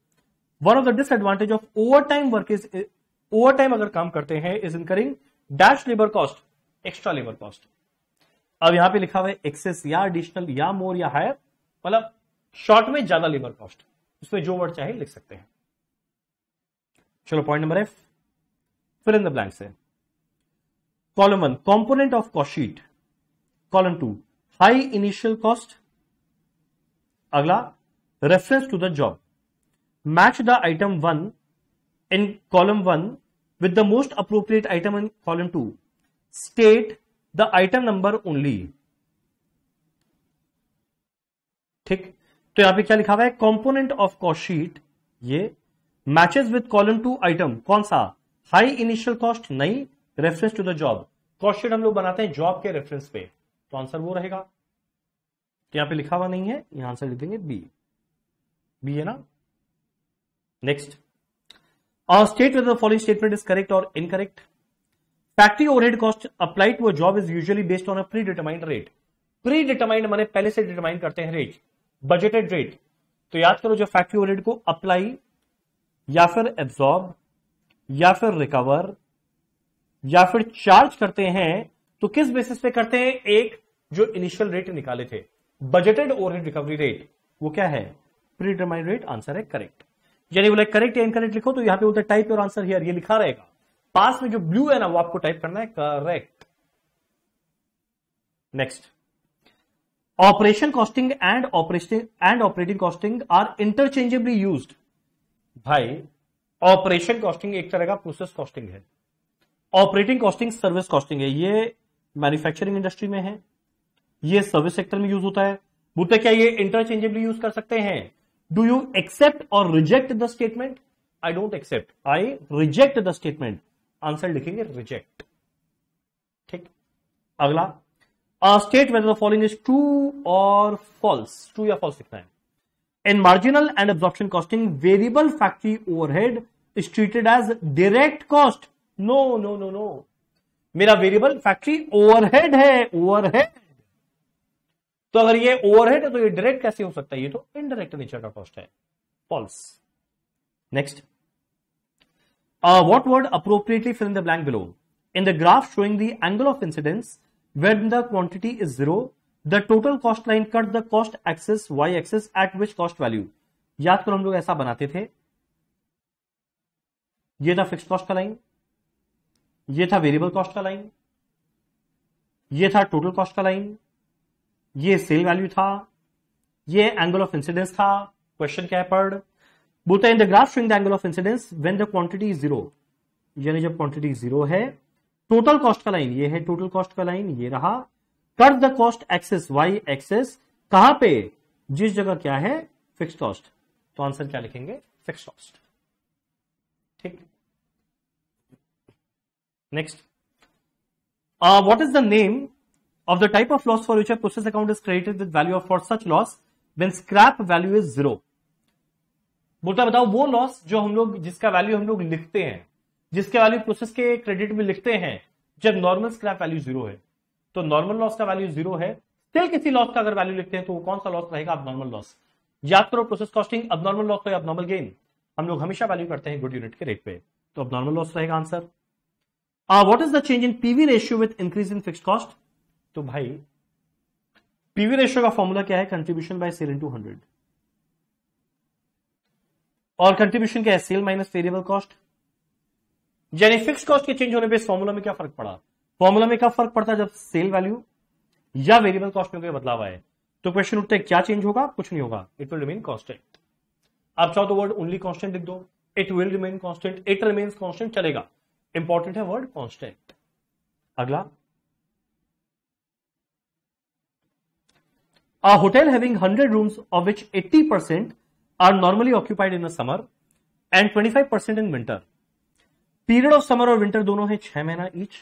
One of the disadvantage of overtime work is, overtime अगर काम करते हैं, is incurring dash labour cost, extra labour cost. अब यहां पे लिखा हुआ है एक्सेस या एडिशनल या मोर या हायर, मतलब शॉर्ट में ज्यादा लेबर कॉस्ट। इसमें जो वर्ड चाहे लिख सकते हैं। चलो point number F, fill in the blanks है। Column 1 component of cost sheet, column 2 high initial cost. अगला, reference to the job, match the item 1 in column 1 with the most appropriate item in column 2, state the item number only. ठीक। तो यहां पे क्या लिखा हुआ है, कंपोनेंट ऑफ कॉस्ट शीट, ये मैचेस विद कॉलम 2 आइटम, कौन सा, हाई इनिशियल कॉस्ट नहीं, reference to the job. Cost sheet हम लोग बनाते हैं जॉब के रेफरेंस पे, तो आंसर वो रहेगा। तो यहां पे लिखा हुआ नहीं है, यहां आंसर लिख देंगे बी। बी है ना। Next, state whether the following statement is correct और incorrect. Factory overhead cost applied to a job is usually based on a predetermined rate. Predetermined माने पहले से डिटरमाइन करते हैं रेट, बजटेड रेट। तो याद करो, जो फैक्ट्री ओवरहेड को अप्लाई या फिर एब्जॉर्ब या फिर रिकवर या फिर चार्ज करते हैं, तो किस बेसिस पे करते हैं, एक जो इनिशियल रेट निकाले थे, बजटेड ओवरहेड रिकवरी रेट, वो क्या है, प्री डिटरमाइंड रेट। आंसर है करेक्ट। यानी बोले करेक्ट या इनकरेक्ट लिखो तो यहां पे होता है टाइप योर आंसर हियर, ये लिखा रहेगा। पास में जो ब्लू है ना वो आपको टाइप करना है correct. Next, operation costing and operating costing are interchangeably used. भाई ऑपरेशन कॉस्टिंग एक तरह का प्रोसेस कॉस्टिंग है, ऑपरेटिंग कॉस्टिंग सर्विस कॉस्टिंग है। ये मैन्युफैक्चरिंग इंडस्ट्री में है, ये सर्विस सेक्टर में यूज होता है। बोलते क्या ये इंटरचेंजेबली यूज कर सकते हैं? डू यू एक्सेप्ट और reject the statement? I don't accept, I reject the statement. Answer लिखेंगे रिजेक्ट। ठीक, अगला, state whether the following is true और फॉल्स। ट्रू या फॉल्स लिखना है। In marginal and absorption costing variable factory overhead is treated as direct cost. No no no no, मेरा variable factory overhead है, overhead. तो अगर ये ओवरहेड है तो ये डायरेक्ट कैसे हो सकता है? ये तो इनडायरेक्ट नेचर का कॉस्ट है। False. Next, what word appropriately fill in the blank below. In the graph showing the angle of incidence when the quantity is 0, the total cost line cut the cost axis Y axis at which cost value. याद करो हम लोग ऐसा बनाते थे, ये था fix cost का लाइन, ये था वेरिएबल कॉस्ट का लाइन, ये था टोटल कॉस्ट का लाइन, ये सेल वैल्यू था, ये एंगल ऑफ इंसिडेंस था। क्वेश्चन क्या है पढ़, बोलता है इन the graph showing the angle of incidence when the quantity is 0, यानी जब क्वांटिटी 0 है। टोटल कॉस्ट का लाइन ये है, टोटल कॉस्ट का लाइन ये रहा। Cut the cost axis Y axis, कहां पे? जिस जगह क्या है? Fix cost. तो आंसर क्या लिखेंगे? Fix cost. ठीक, next, what is the name of the type of loss for which a process account is credited with value of for such loss when scrap value is 0। बोलता बताओ वो loss जो हम लोग, जिसका वैल्यू हम लोग लिखते हैं, जिसका वैल्यू प्रोसेस के क्रेडिट में लिखते हैं जब नॉर्मल स्क्रैप वैल्यू 0 है। तो नॉर्मल लॉस का वैल्यू 0 है, स्टिल किसी लॉस का अगर वैल्यू लिखते हैं तो वो कौन सा लॉस रहेगा? Abnormal loss. याद करो प्रोसेस कॉस्टिंग, अबनॉर्मल लॉस तो अबनॉर्मल गेन हम लोग हमेशा वैल्यू करते हैं गुड यूनिट के रेट पे, तो अबनॉर्मल लॉस रहेगा answer. What is the change in PV ratio with increase in fixed cost. तो भाई पीवी रेशियो का फॉर्मूला क्या है? कंट्रीब्यूशन बाय सेल इनटू 100, और कंट्रीब्यूशन क्या है? Sale minus variable cost. यानी फिक्स कॉस्ट के चेंज होने पे इस फॉर्मूला में क्या फर्क पड़ा? फॉर्मूला में क्या फर्क पड़ता है जब सेल वैल्यू या वेरिएबल कॉस्ट में कोई बदलाव आए? तो क्वेश्चन उठता है क्या चेंज होगा? कुछ नहीं होगा, इट विल रिमेन कांस्टेंट। आप चाहो तो वर्ड ओनली कांस्टेंट लिख दो, it will remain constant, it remains constant, चलेगा। इंपॉर्टेंट है वर्ड कांस्टेंट। अगला, a hotel having 100 rooms of which 80% are normally occupied in the summer and 25% in winter. Period of summer और winter दोनों है 6 महीना each,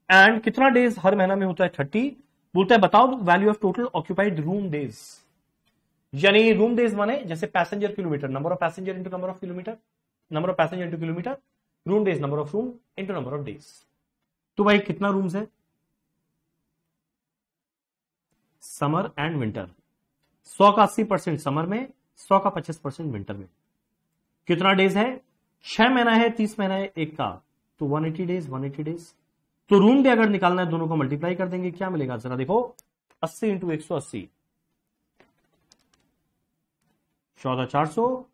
and कितना days हर महीना में होता है? 30। बोलता है बताओ value of total occupied room days. यानी रूम डेज माने जैसे passenger kilometre, number of passenger into number of kilometre, number of passenger into kilometre, room days number of room into number of days. तो भाई कितना rooms है? Summer and winter, 100 का 80% summer में, 100 का 25% विंटर में। कितना डेज है? 6 महीना है, 30 महीना है एक का, तो 180 डेज, 180 डेज। तो रूम डे अगर निकालना है दोनों को मल्टीप्लाई कर देंगे, क्या मिलेगा जरा देखो, 80 इंटू 180, 14,400,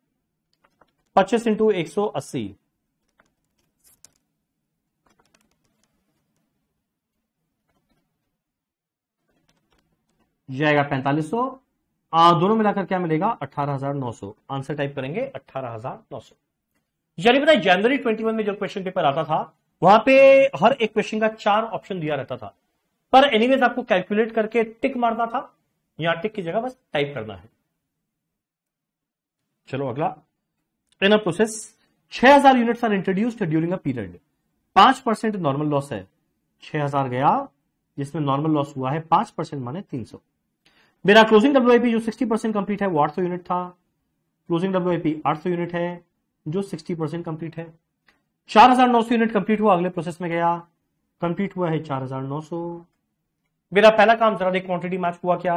25 इंटू 180, जाएगा 4500। दोनों मिलाकर क्या मिलेगा? 18,900। आंसर टाइप करेंगे 18,900। यानी पता है जनवरी 21 में जब क्वेश्चन पेपर आता था वहां पे हर एक क्वेश्चन का 4 ऑप्शन दिया रहता था, पर एनीवेज आपको कैलकुलेट करके टिक मारना था, यहां टिक की जगह बस टाइप करना है। चलो अगला, in a process 6000 units are introduced during a period, 5% normal loss है। 6000 गया जिसमें नॉर्मल लॉस हुआ है 5% माने 300। मेरा क्लोजिंग डब्ल्यूआईपी जो 60% कंप्लीट है वो 800 यूनिट था, क्लोजिंग डब्ल्यूआईपी 800 यूनिट है जो 60% कंप्लीट है। 4900 यूनिट कंप्लीट हुआ, अगले प्रोसेस में गया, कंप्लीट हुआ है 4900। मेरा पहला काम जरा देख, क्वांटिटी मैच हुआ क्या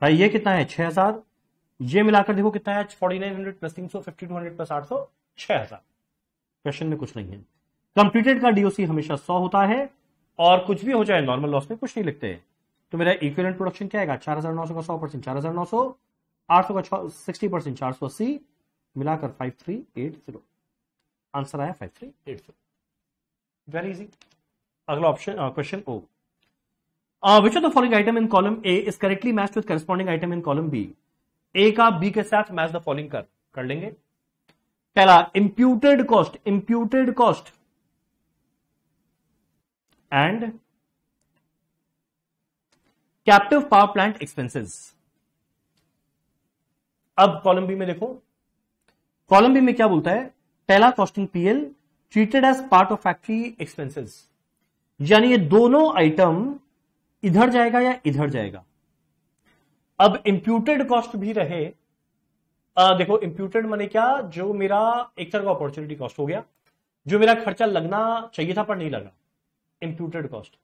भाई? ये कितना है? 6000। ये मिलाकर देखो कितना है? 4900 प्लस 300, 5200 प्लस 800, 6000। क्वेश्चन में कुछ नहीं है। कंप्लीटेड का डीओसी हमेशा 100 होता है, और कुछ भी हो जाए नॉर्मल लॉस में कुछ नहीं लिखते। तो मेरा इक्विवेलेंट प्रोडक्शन क्या आएगा? 4900 का 100%, 4900 800 का 60%, 480 मिलाकर 5380। आंसर आया 5380। Very easy. अगला option question O, which of the following item in column A is correctly matched with corresponding item in column B. A का बी के साथ मैच द फॉलोइंग कर लेंगे। पहला imputed cost and captive power plant expenses. अब column B में देखो, column B में क्या बोलता है, पहला costing PL treated as part of factory expenses, यानी ये दोनों आइटम इधर जाएगा या इधर जाएगा। अब इंप्यूटेड कॉस्ट भी रहे, देखो इंप्यूटेड माने क्या, जो मेरा एक तरह का अपॉर्चुनिटी कॉस्ट हो गया, जो मेरा खर्चा लगना चाहिए था पर नहीं लगा, इंप्यूटेड कॉस्ट।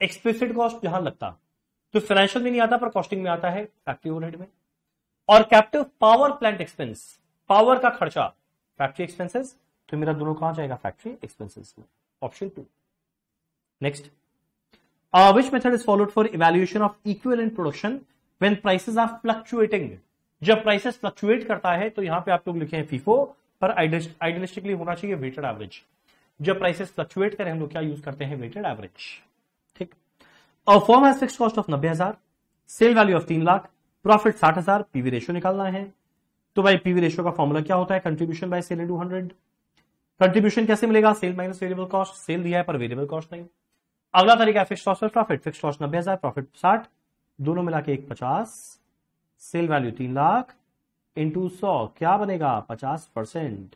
एक्सप्लिसिट कॉस्ट जहां लगता तो फाइनेंशियल में नहीं आता पर कॉस्टिंग में आता है, फैक्ट्री ओवरहेड में। और captive power plant expense, power का खर्चा फैक्ट्री एक्सपेंसेस, तो मेरा दोनों कहां जाएगा, फैक्ट्री एक्सपेंसेस में, option 2। Next, which method is followed for evaluation of equivalent production when prices are fluctuating. जब प्राइसेस फ्लक्चुएट करता है तो यहां पे आप लोग लिखे हैं फीफो, पर आइडियलिस्टिकली होना चाहिए वेटेड एवरेज। जब प्राइसेस फ्लक्चुएट करें हम लोग क्या यूज करते हैं, वेटेड एवरेज। ठीक, a firm has fixed cost of 90,000, sale value of 3 lakh, profit 60,000, PV ratio निकालना है। तो भाई पीवी रेशियो का फॉर्मूला क्या होता है, contribution by sale into 100। Contribution कैसे मिलेगा, sale minus variable cost, sale दिया है पर वेरिएबल कॉस्ट नहीं। अगला तरीका है फिक्स्ड कॉस्ट और प्रॉफिट, फिक्स्ड कॉस्ट 90,000, प्रॉफिट 60, दोनों मिला के 50, सेल वैल्यू 3 लाख इंटू 100 क्या बनेगा, 50%।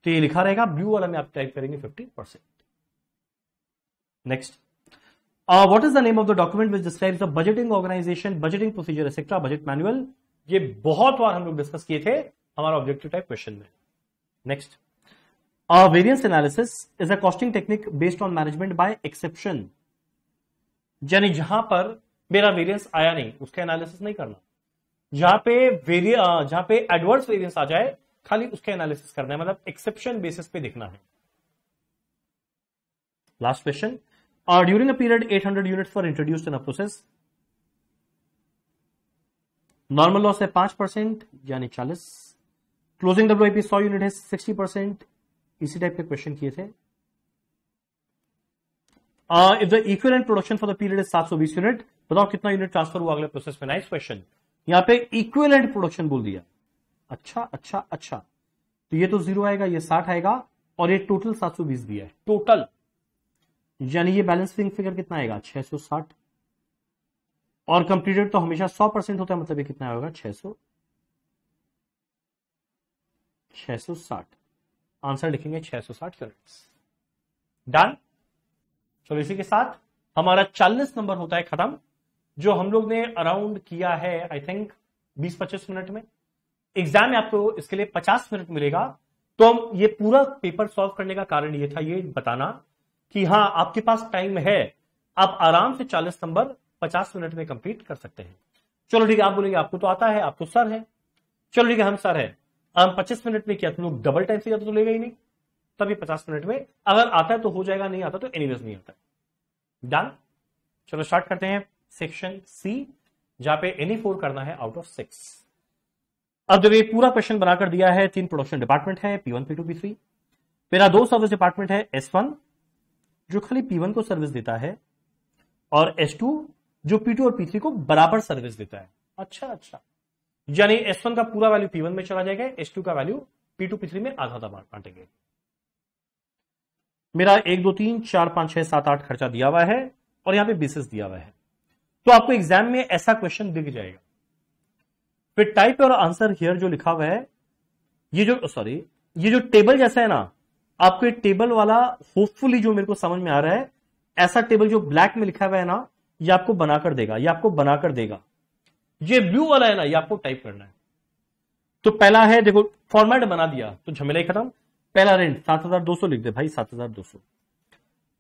तो ये लिखा रहेगा, ब्लू वाला में आप टाइप करेंगे 50%। Next, what is the name of the document which describes the budgeting organisation, budgeting procedure etcetera, budget manual. ये बहुत बार हम लोग डिस्कस किए थे हमारा ऑब्जेक्टिव टाइप क्वेश्चन में। Next, variance analysis is a costing technique based on management by exception, यानी जहां पर मेरा वेरियंस आया नहीं उसका एनालिसिस नहीं करना, जहां पे एडवर्स वेरियंस आ जाए खाली उसका एनालिसिस करना है, मतलब एक्सेप्शन बेसिस पे देखना है। Last question, during a period 800 units were introduced in a process, normal loss है 5% यानी 40, क्लोजिंग डब्ल्यूआईपी 100 यूनिट है 60%। इसी टाइप के क्वेश्चन किए थे। If the equivalent production for the period is 720 unit, बताओ कितना यूनिट ट्रांसफर हुआ अगले प्रोसेस में। नाइस क्वेश्चन, यहां पे इक्विवेलेंट प्रोडक्शन बोल दिया। अच्छा, तो ये तो 0 आएगा, ये 60 आएगा, और ये टोटल 720 दिया है टोटल, यानी ये बैलेंसिंग फिगर कितना आएगा, 660। और कंप्लीटेड तो हमेशा 100% होता है, मतलब ये कितना होगा, 660। आंसर लिखेंगे 660 यूनिट्स। डन। चलो इसी के साथ हमारा 40 नंबर होता है खत्म, जो हम लोग ने अराउंड किया है आई थिंक 20-25 मिनट में। एग्जाम में आपको इसके लिए 50 मिनट मिलेगा। तो हम ये पूरा पेपर सॉल्व करने का कारण ये था, ये बताना कि हाँ आपके पास टाइम है, आप आराम से 40 नंबर 50 मिनट में कंप्लीट कर सकते हैं। चलो ठीक है, आप बोलेंगे आपको तो आता है, आप तो सर है। चलो ठीक है, हम सर है, हम 25 मिनट में किया, तुम लोग डबल टाइम से ज्यादा तो लेगा ही नहीं, तभी 50 मिनट में अगर आता है तो हो जाएगा, नहीं आता तो एनीवेज नहीं आता। डन। चलो स्टार्ट करते हैं सेक्शन सी, जहां पे एनी 4 करना है आउट ऑफ 6। अब जब ये पूरा क्वेश्चन बनाकर दिया है, 3 प्रोडक्शन डिपार्टमेंट है, P1, P2, P3। मेरा 2 सर्विस डिपार्टमेंट है, S1 जो खाली P1 को सर्विस देता है, और S2 जो P2 और P3 को बराबर सर्विस देता है। अच्छा, यानी S1 का पूरा वैल्यू P1 में चला जाएगा, S2 का वैल्यू P2, P3 में आधा बांटेंगे। मेरा 1, 2, 3, 4, 5, 6, 7, 8 खर्चा दिया हुआ है, और यहां पे बेसिस दिया हुआ है। तो आपको एग्जाम में ऐसा क्वेश्चन दिख जाएगा। फिर टाइप और आंसर हियर जो लिखा हुआ है, ये जो टेबल जैसा है ना, आपको ये टेबल वाला होपफुली जो मेरे को समझ में आ रहा है, ऐसा टेबल जो ब्लैक में लिखा हुआ है ना, ये आपको बनाकर देगा, ये ब्लू वाला है ना, ये आपको टाइप करना है। तो पहला है, देखो फॉर्मेट बना दिया तो झमेला ही खत्म। पहला रेंट 7,200 लिख दे भाई, 7,200।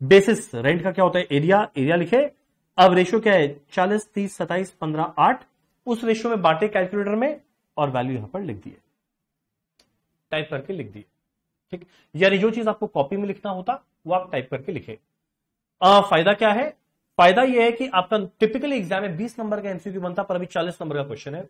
बेसिस रेंट का क्या होता है, एरिया लिखे। अब रेशियो क्या है, 40, 30, 27, 15, 8। उस रेशियो में बांटे कैलकुलेटर में, और वैल्यू यहां पर लिख दिए, टाइप करके लिख दिए। ठीक, यानी जो चीज आपको कॉपी में लिखना होता वो आप टाइप करके लिखे। फायदा क्या है, फायदा यह है कि आपका टिपिकली एग्जाम में 20 नंबर का एमसीक्यू बनता, पर अभी 40 नंबर का क्वेश्चन है।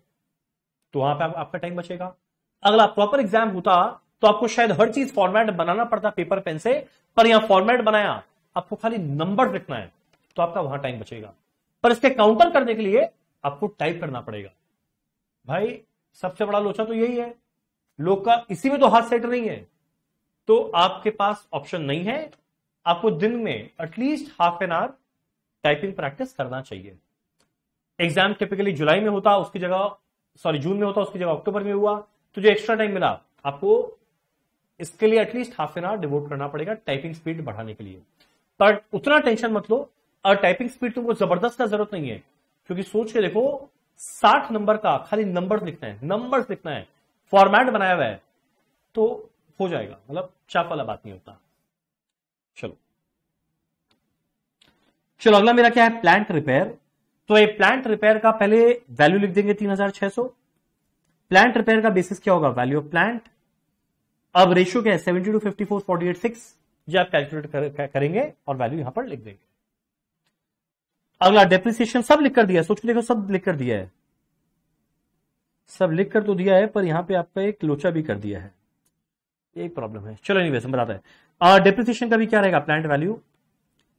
तो वहां पे आपका टाइम बचेगा। अगला प्रॉपर एग्जाम होता तो आपको शायद हर चीज फॉर्मेट बनाना पड़ता पेपर पेन से, पर यहां फॉर्मेट बनाया, आपको खाली नंबर लिखना है, तो आपका वहां टाइम बचेगा। पर इसके काउंटर करने के लिए आपको टाइप करना पड़ेगा। भाई सबसे बड़ा लोचा तो यही है, लोग का इसी में तो हाथ सेट नहीं है। तो आपके पास ऑप्शन नहीं है, आपको दिन में at least half an hour typing practice करना चाहिए। एग्जाम टिपिकली जुलाई में होता, उसकी जगह जून में होता, उसकी जगह अक्टूबर में हुआ, तो जो एक्स्ट्रा टाइम मिला आपको इसके लिए at least half an hour devote करना पड़ेगा टाइपिंग स्पीड बढ़ाने के लिए। पर उतना टेंशन मत लो, और टाइपिंग स्पीड तुमको जबरदस्त का जरूरत नहीं है, क्योंकि सोच के देखो 60 नंबर का खाली नंबर लिखना है, फॉर्मेट बनाया हुआ है, तो हो जाएगा, मतलब चाप वाला बात नहीं होता। चलो अगला मेरा क्या है, प्लांट रिपेयर। तो ये प्लांट रिपेयर का पहले वैल्यू लिख देंगे 3600। प्लांट रिपेयर का बेसिस क्या होगा, वैल्यू ऑफ प्लांट। अब रेशियो क्या है, 70 to 54 48:6, जो आप कैलकुलेट करेंगे और वैल्यू यहां पर लिख देंगे। अगला डेप्रिसिएशन सब लिख कर दिया है, सोच के देखो सब लिख कर दिया है, सब लिख कर तो दिया है, पर यहां पे आपका एक लोचा भी कर दिया है, एक प्रॉब्लम है। चलो एनीवेज हम बताते हैं। डेप्रिसिएशन का भी क्या रहेगा, प्लांट वैल्यू।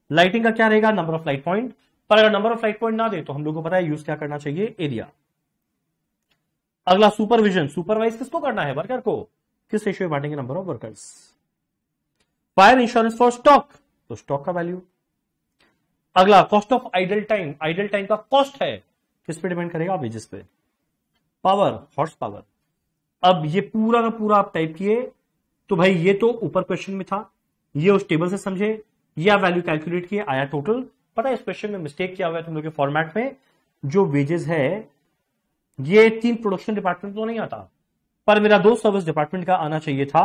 लाइटिंग का क्या रहेगा, नंबर ऑफ लाइट पॉइंट। पर अगर नंबर ऑफ लाइट पॉइंट ना दे तो हम लोगों को पता है यूज क्या करना चाहिए, एरिया। अगला सुपरविजन, सुपरवाइज किसको करना है, वर्कर को। किस रेशियो में बांटेंगे, number of workers. Fire insurance for stock, तो स्टॉक का वैल्यू। अगला cost of idle time, idle time का कॉस्ट है, किस पे डिपेंड करेगा, वेजेस पे। Power, horse power. अब ये पूरा का पूरा आप टाइप किए, तो भाई ये तो ऊपर क्वेश्चन में था, ये उस टेबल से समझे, ये आप वैल्यू कैलकुलेट किए, आया टोटल। पता है इस क्वेश्चन में मिस्टेक क्या हुआ है तुम लोग के फॉर्मेट में, जो वेजेस है ये 3 प्रोडक्शन डिपार्टमेंट तो नहीं आता, पर मेरा 2 सर्विस डिपार्टमेंट का आना चाहिए था,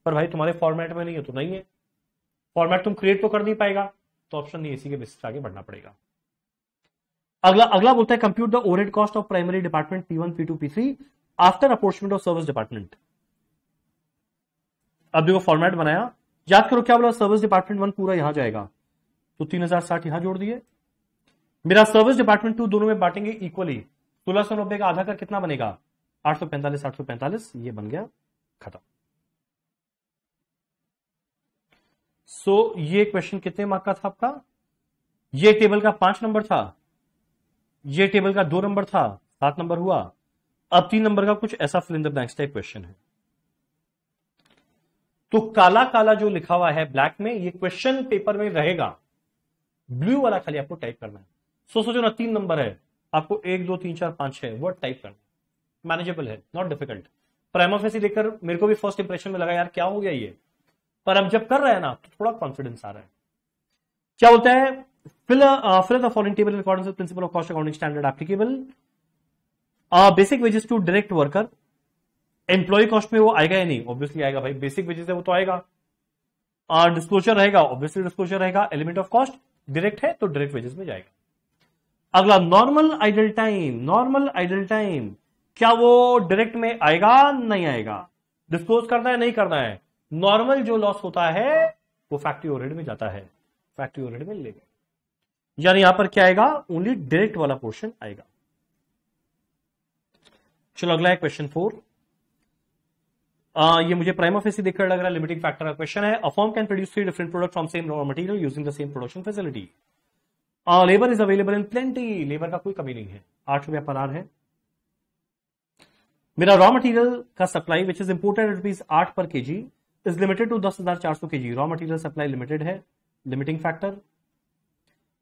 पर भाई तुम्हारे फॉर्मेट में नहीं है तो नहीं है। फॉर्मेट तुम क्रिएट तो कर नहीं पाएगा, तो ऑप्शन नहीं, इसी के बेसिस आगे बढ़ना पड़ेगा। अगला बोलता है compute the overhead cost of primary department P1 P2 P3 after apportionment of service department. अब देखो फॉर्मेट बनाया, याद करो क्या बोला, सर्विस डिपार्टमेंट 1 पूरा यहां जाएगा, तो 3060 यहां जोड़ दिए। मेरा सर्विस डिपार्टमेंट 2 दोनों में बांटेंगे इक्वली, 1690 का आधा कर कितना बनेगा, 845 845, ये बन गया, खत्म। सो ये क्वेश्चन कितने मार्क का था आपका, ये टेबल का 5 नंबर था, ये टेबल का 2 नंबर था, 7 नंबर हुआ। अब 3 नंबर का कुछ ऐसा fill in the blanks type question है। तो काला काला जो लिखा हुआ है ब्लैक में, ये क्वेश्चन पेपर में रहेगा, ब्लू वाला खाली आपको टाइप करना है। सोचो ना 3 नंबर है, आपको 1 2 3 4 5 6 वर्ड टाइप करना, मैनेजेबल है, नॉट डिफिकल्ट। प्राइमा फेसी देखकर मेरे को भी फर्स्ट इंप्रेशन में लगा यार क्या हो गया ये, पर अब जब कर रहे हैं ना तो थोड़ा कॉन्फिडेंस आ रहा है। क्या बोलता है, fill the following table in according with principle of cost accounting standard applicable. Basic wages to direct worker, employ cost में वो आएगा या नहीं, ऑब्वियसली आएगा भाई, बेसिक वेजेस है वो तो आएगा। डिस्क्लोजर रहेगा, ऑब्वियसली डिस्क्लोजर रहेगा। एलिमेंट ऑफ कॉस्ट डायरेक्ट है तो डायरेक्ट वेजेस में जाएगा। अगला normal idle time, normal idle time क्या वो डायरेक्ट में आएगा, नहीं आएगा, डिस्क्लोज करना है नहीं करना है। नॉर्मल जो लॉस होता है वो फैक्ट्री ओवरहेड में जाता है, फैक्ट्री ओवरहेड में लेगा, यानी यहां पर क्या आएगा, ओनली डायरेक्ट वाला पोर्शन आएगा। चलो अगला है क्वेश्चन 4। ये मुझे प्राइमा फेसी देखकर लग रहा है लिमिटिंग फैक्टर का क्वेश्चन है। A firm can produce 3 different product from same raw material using the same production facility. Labour is available in plenty, labour का कोई कमी नहीं है, 8 रुपया पर आवर है। मेरा रॉ मटेरियल का supply which is imported ₹8 per KG is limited to 10,400 KG. Raw material supply limited है, लिमिटिंग फैक्टर।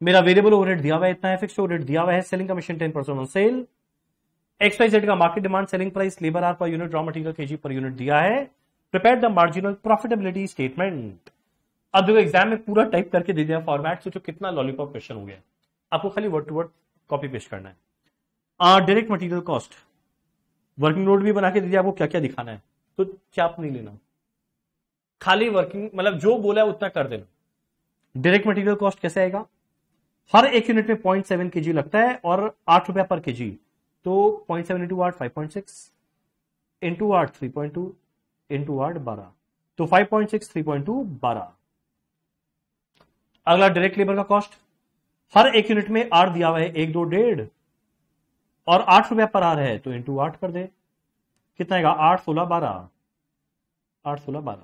मेरा वेरिएबल ओवरहेड दिया हुआ है इतना है, फिक्स्ड ओवरहेड दिया हुआ है, selling commission 10% on sale. XYZ का market demand, selling price, labour hour per unit, raw material KG per unit दिया है। Prepare the marginal profitability statement. अब देखो एग्जाम में पूरा टाइप करके दे दिया फॉर्मेट, सोचो कितना लॉलीपॉप क्वेश्चन हो गया। आपको खाली word to word copy paste करना है। Direct material cost, working note भी बना के दे दिया आपको क्या क्या दिखाना है, तो चाप नहीं लेना, खाली वर्किंग मतलब जो बोला है उतना कर देना। डायरेक्ट मटेरियल कॉस्ट कैसे आएगा, हर एक यूनिट में 0.7 केजी लगता है और 8 रुपया पर केजी, तो 0.7 इंटू 8 5.6 इंटू 8 3.2 इंटू 8 12, तो 5.6 3.2 12। अगला डायरेक्ट लेबर का कॉस्ट, हर एक यूनिट में आर दिया हुआ है 1 2 1.5 और 8 रुपया पर आर है तो इंटू 8 कर दे, कितना आएगा 8 16 12, 8 16 12।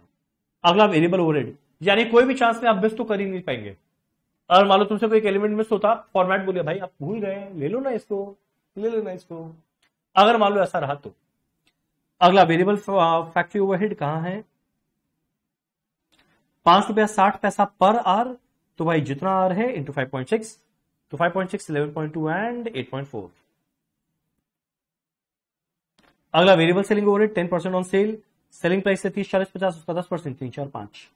अगला वेरिएबल ओवरहेड, यानी कोई भी चांस में आप मिस तो कर ही नहीं पाएंगे। और मान लो तुमसे कोई एलिमेंट मिस होता, फॉर्मेट बोलिए भाई आप भूल गए, ले लो ना इसको, ले लो ना इसको, अगर मान लो ऐसा रहा तो। अगला वेरिएबल फैक्ट्री ओवरहेड कहां है, 5 रुपया 60 पैसा पर आर, तो भाई जितना आर है इंटू 5.6, तो 5.6 11.2 एंड 8.4। अगला variable selling overhead 10% on cell, selling price से 30 40 50, उसका 10%, 3 4 5।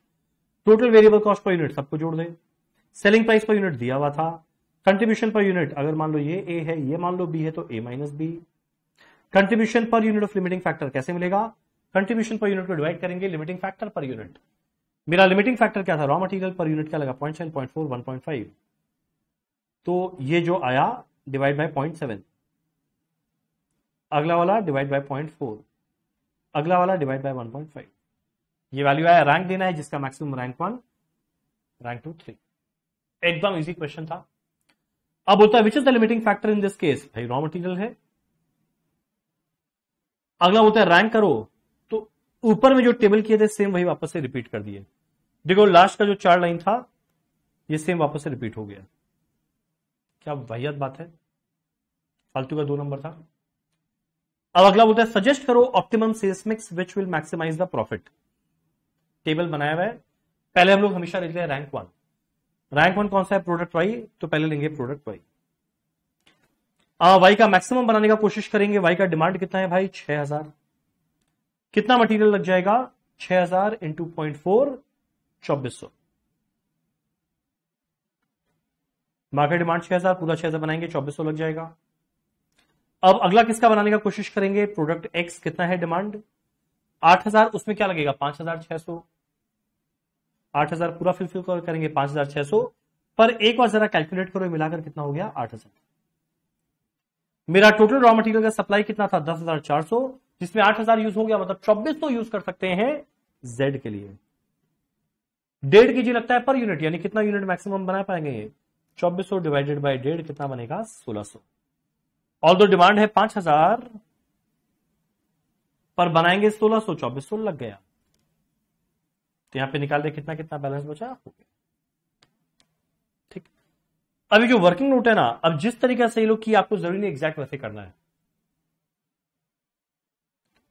Total variable cost per unit सबको जोड़ दे, सेलिंग प्राइस पर यूनिट दिया हुआ था, कंट्रीब्यूशन पर यूनिट अगर मान लो ये ए है, ये मान लो बी है, तो A minus B. Contribution per unit of limiting factor कैसे मिलेगा, कंट्रीब्यूशन पर यूनिट को डिवाइड करेंगे लिमिटिंग फैक्टर पर यूनिट। मेरा लिमिटिंग फैक्टर क्या था, रॉ मटेरियल पर यूनिट क्या लगा, 0.7 0.4 1.5, तो ये जो आया डिवाइड बाय 0.7, अगला वाला डिवाइड बाय 0.4, अगला वाला डिवाइड बाय 1.5। ये वैल्यू आया, रैंक देना है जिसका मैक्सिमम रैंक 1 रैंक 2 3। एकदम इजी क्वेश्चन था। अब बोलता है which is the limiting factor in this case, भाई रॉ मटेरियल है। अगला बोलता है रैंक करो, तो ऊपर में जो टेबल किए थे सेम वही वापस से रिपीट कर दिए। देखो लास्ट का जो 4 लाइन था ये सेम वापस से रिपीट हो गया, क्या वाहियात बात है, फालतू का 2 नंबर था। अब अगला बोलता है सजेस्ट करो optimum sales mix which will maximise the profit. Table बनाया हुआ है, पहले हम लोग हमेशा लेते हैं रैंक 1। रैंक 1 कौन सा है, प्रोडक्ट वाई, तो पहले लेंगे प्रोडक्ट वाई। वाई का मैक्सिमम बनाने का कोशिश करेंगे। वाई का डिमांड कितना है भाई, 6000। कितना मटेरियल लग जाएगा, 6000 इंटू 0.4 2400। मार्केट डिमांड 6000, पूरा 6000 बनाएंगे 2400 लग जाएगा। अब अगला किसका बनाने का कोशिश करेंगे, प्रोडक्ट एक्स, कितना है डिमांड 8000, उसमें क्या लगेगा 5600। 8000 पूरा फिलफिल करेंगे 5600, पर एक बार जरा कैलकुलेट करो मिलाकर कितना हो गया 8000। मेरा टोटल रॉ मटेरियल का सप्लाई कितना था 10400, जिसमें 8000 यूज हो गया, मतलब 2400 यूज कर सकते हैं जेड के लिए। 1.5 kg लगता है पर यूनिट, यानी कितना यूनिट मैक्सिमम बना पाएंगे, 2400 डिवाइडेड बाय 1.5 कितना बनेगा 1600। ऑल दो डिमांड है 5000 पर बनाएंगे 1600, 2400 लग गया। तो यहां पे निकाल दे कितना कितना बैलेंस बचा, हो गया। ठीक, अभी जो वर्किंग नोट है ना, अब जिस तरीके से ये लोग की आपको जरूरी नहीं एग्जैक्ट वैसे करना है।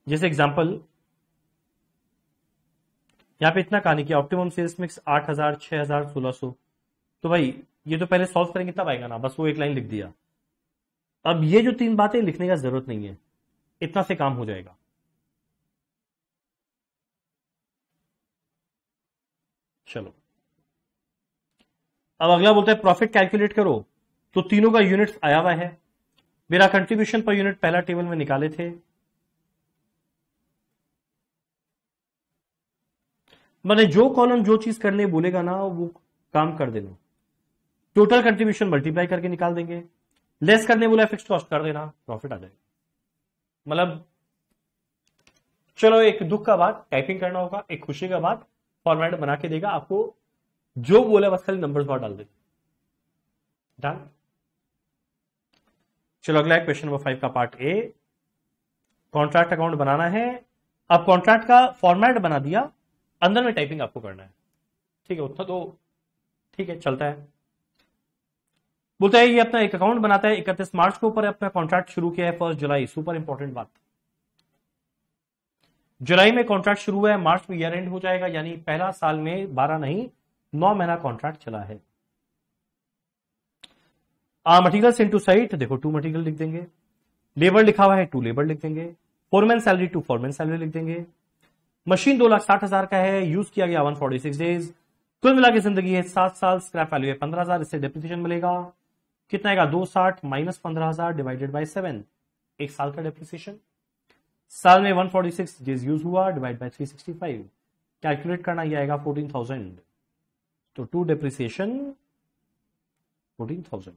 जैसे एग्जांपल यहां पे इतना कहानी किया, ऑप्टिमम सेल्स मिक्स 8000 6000 1600, तो भाई ये तो पहले सॉल्व करेंगे तब आएगा ना, बस वो एक लाइन लिख दिया। अब ये जो 3 बातें लिखने का जरूरत नहीं है, इतना से काम हो जाएगा। चलो अब अगला बोलता है प्रॉफिट कैलकुलेट करो, तो तीनों का यूनिट्स आया हुआ है। मेरा कंट्रीब्यूशन पर यूनिट पहला टेबल में निकाले थे, मैंने जो कॉलम जो चीज करने बोलेगा ना वो काम कर देना। टोटल कंट्रीब्यूशन मल्टीप्लाई करके निकाल देंगे, लेस करने बोला फिक्स्ड कॉस्ट कर देना, प्रॉफिट आ जाएगा। मतलब चलो एक दुख का बात टाइपिंग करना होगा, एक खुशी का बात फॉर्मेट बना के देगा आपको, जो बोले बस खाली नंबर्स बाहर डाल दे, डन। चलो अगला क्वेश्चन नंबर 5 का पार्ट ए, कॉन्ट्रैक्ट अकाउंट बनाना है। अब कॉन्ट्रैक्ट का फॉर्मेट बना दिया, अंदर में टाइपिंग आपको करना है, ठीक है, उतना तो ठीक है चलता है। बोलता है ये अपना एक अकाउंट बनाता है, 31 मार्च को ऊपर अपना कॉन्ट्रैक्ट शुरू किया है 1 जुलाई, सुपर इंपॉर्टेंट बात। जुलाई में कॉन्ट्रैक्ट शुरू हुआ है, मार्च में ईयर एंड हो जाएगा, यानी पहला साल में 12 नहीं 9 महीना कॉन्ट्रैक्ट चला है। मटीरियल इनटू साइट, देखो 2 मटीरियल लिख देंगे, लेबर लिखा हुआ है 2 लेबर लिख देंगे, फोरमैन सैलरी 2 फोरमैन सैलरी लिख देंगे। मशीन 2,60,000 का है, यूज किया गया 146 डेज, कुल मिला के जिंदगी है 7 साल, स्क्रैप वैल्यू है 15,000, इससे डेप्रिसिएशन मिलेगा कितना आएगा 260 माइनस 15,000 डिवाइडेड बाय 7, एक साल का डेप्रिसिएशन। साल में 146 डेज यूज हुआ, डिवाइड बाय 365, कैलकुलेट करना ये आएगा 14,000, तो 2 डेप्रिसिएशन 14,000।